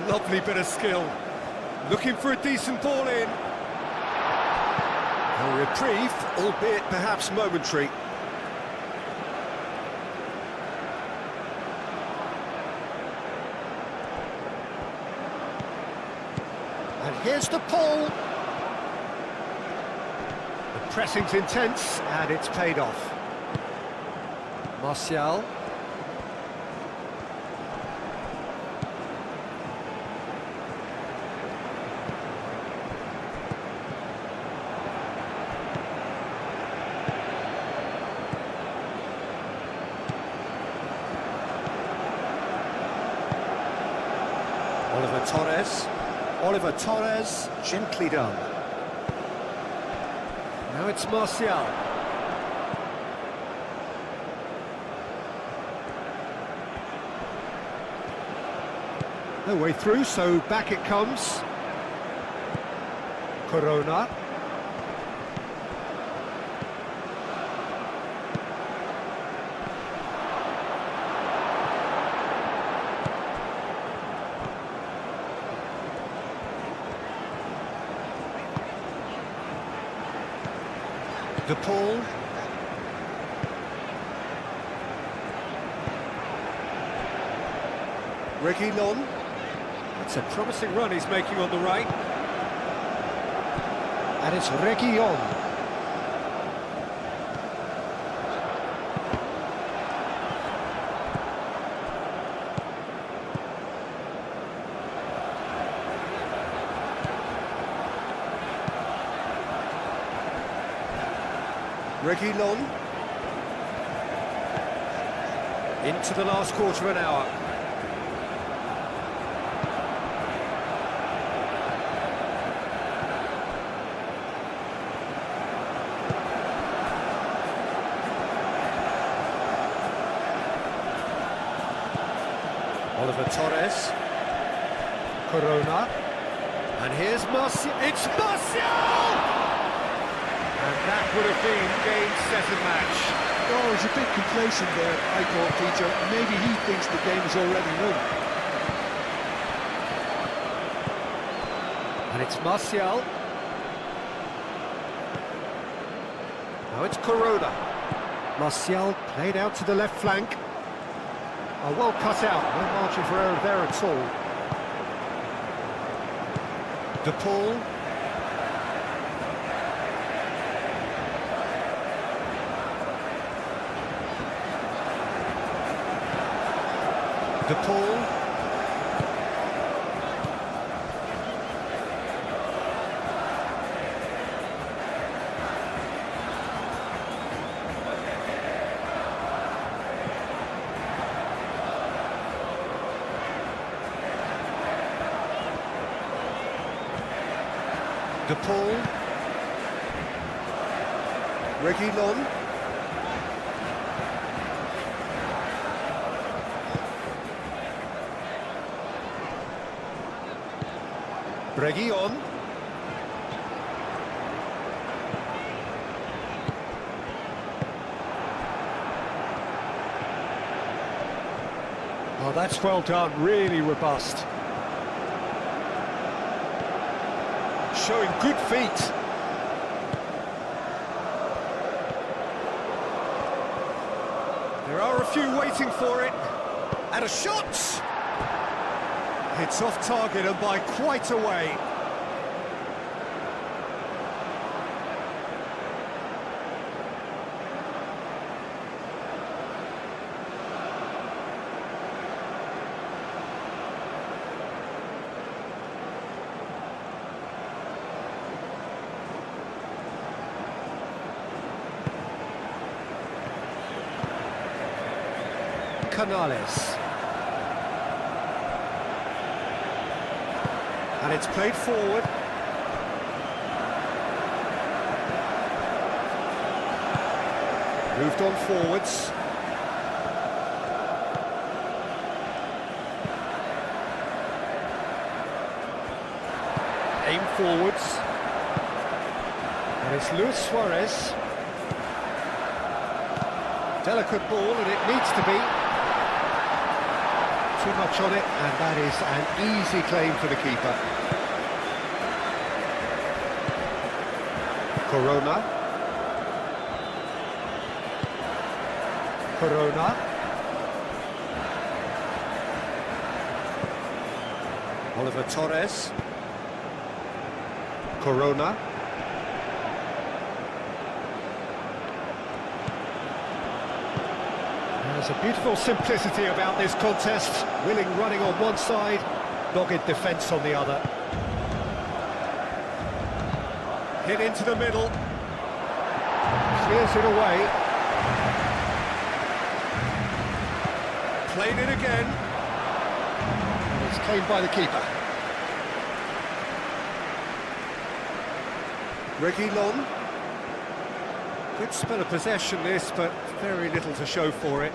Lovely bit of skill. Looking for a decent ball in. A reprieve, albeit perhaps momentary. And Here's the pull. The pressing's intense, and it's paid off. Martial. Oliver Torres, gently done. Now it's Martial. No way through, so back it comes. Corona. De Paul. Reguilon. That's a promising run he's making on the right. And it's Reguilon. Reguilon. Into the last quarter of an hour. Oliver Torres. Corona. And here's Martial. It's Martial! And that would have been game, set and match. Oh, he's a bit complacent there, I thought, Peter. Maybe he thinks the game is already won. And it's Martial. Now it's Corona. Martial played out to the left flank. Oh, well cut out. No margin for error there at all. De Paul. De Paul. De Paul. Reguilon. Reguilon. Oh, that's well done, really robust. Showing good feet. There are a few waiting for it. And a shot! It's off target and by quite a way. Canales. And it's played forward. Moved on forwards. Aim forwards. And it's Luis Suarez. Delicate ball, and it needs to be. Too much on it, and that is an easy claim for the keeper. Corona. Corona. Oliver Torres. Corona. There's a beautiful simplicity about this contest. Willing running on one side, dogged defence on the other. Hit into the middle. Clears it away. Played it again. And it's claimed by the keeper. Reguilon. Good spell of possession this, but very little to show for it.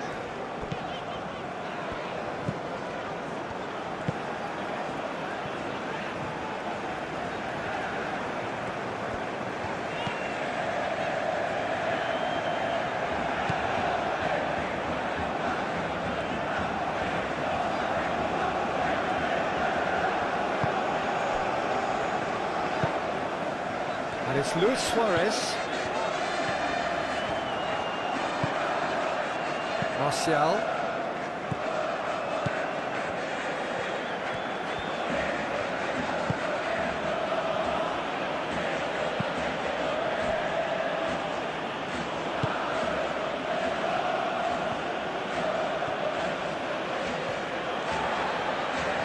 And it's Luis Suarez. Martial.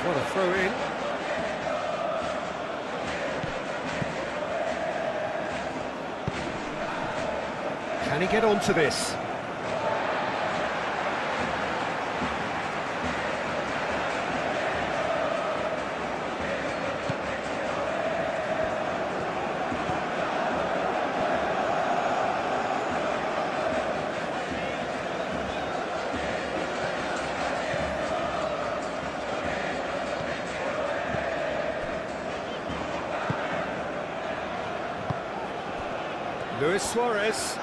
What a throw in. Can he get onto this? Luis Suarez.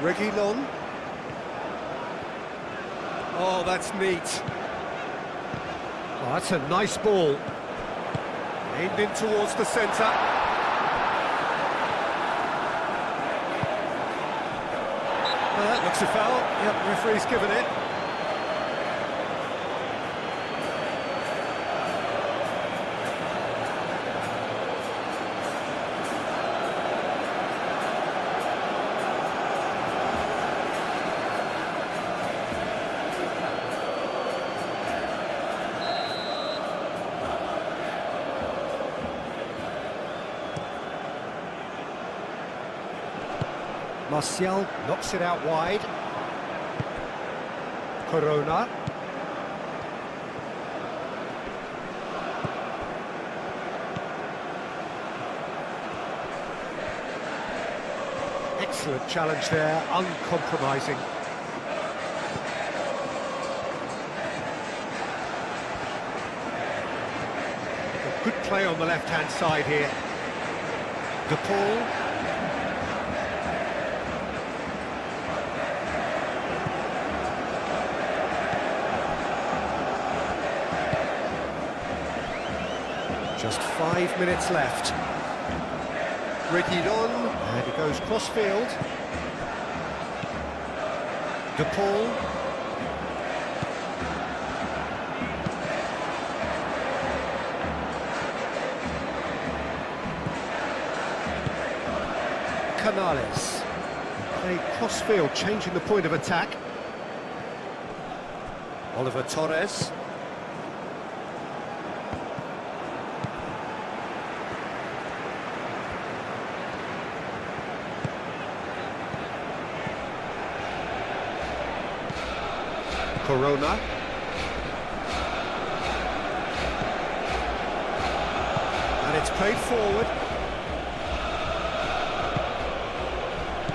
Reguilon. Oh, that's neat. Oh, that's a nice ball. Aimed in towards the centre. Well, that looks a foul. Yep, referee's given it. Martial knocks it out wide. Corona. Excellent challenge there, uncompromising. Good play on the left-hand side here. De Paul. Just 5 minutes left. Reguilon, and he goes cross-field. De Paul. Canales. Play cross-field, changing the point of attack. Oliver Torres. Corona. And it's played forward.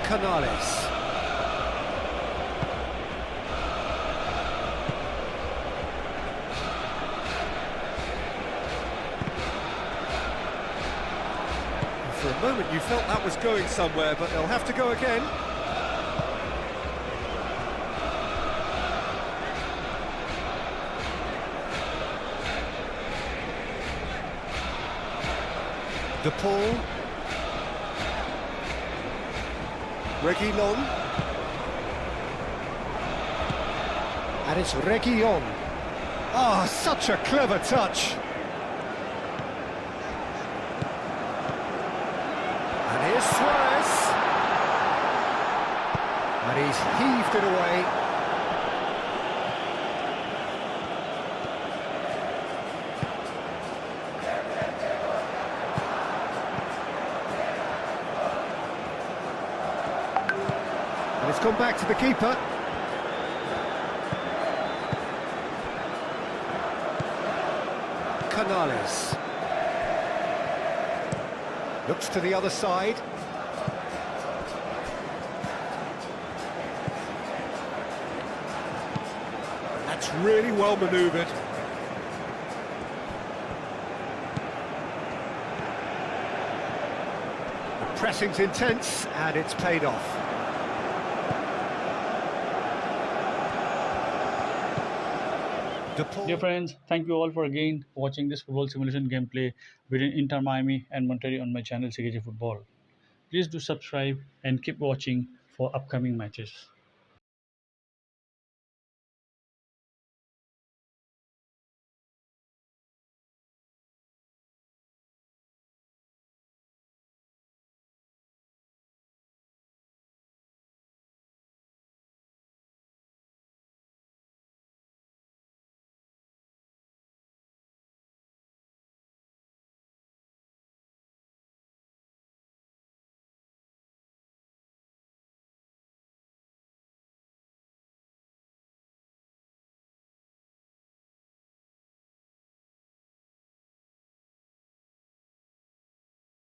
Canales. For a moment you felt that was going somewhere, but they'll have to go again. De Paul. Reguilon. And it's Reguilon. Ah, such a clever touch. he's heaved it away. And it's gone back to the keeper. Canales. Looks to the other side. That's really well manoeuvred. The pressing's intense and it's paid off. Dear friends, thank you all for again watching this football simulation gameplay between Inter Miami and Monterrey on my channel CKJ Football. Please do subscribe and keep watching for upcoming matches.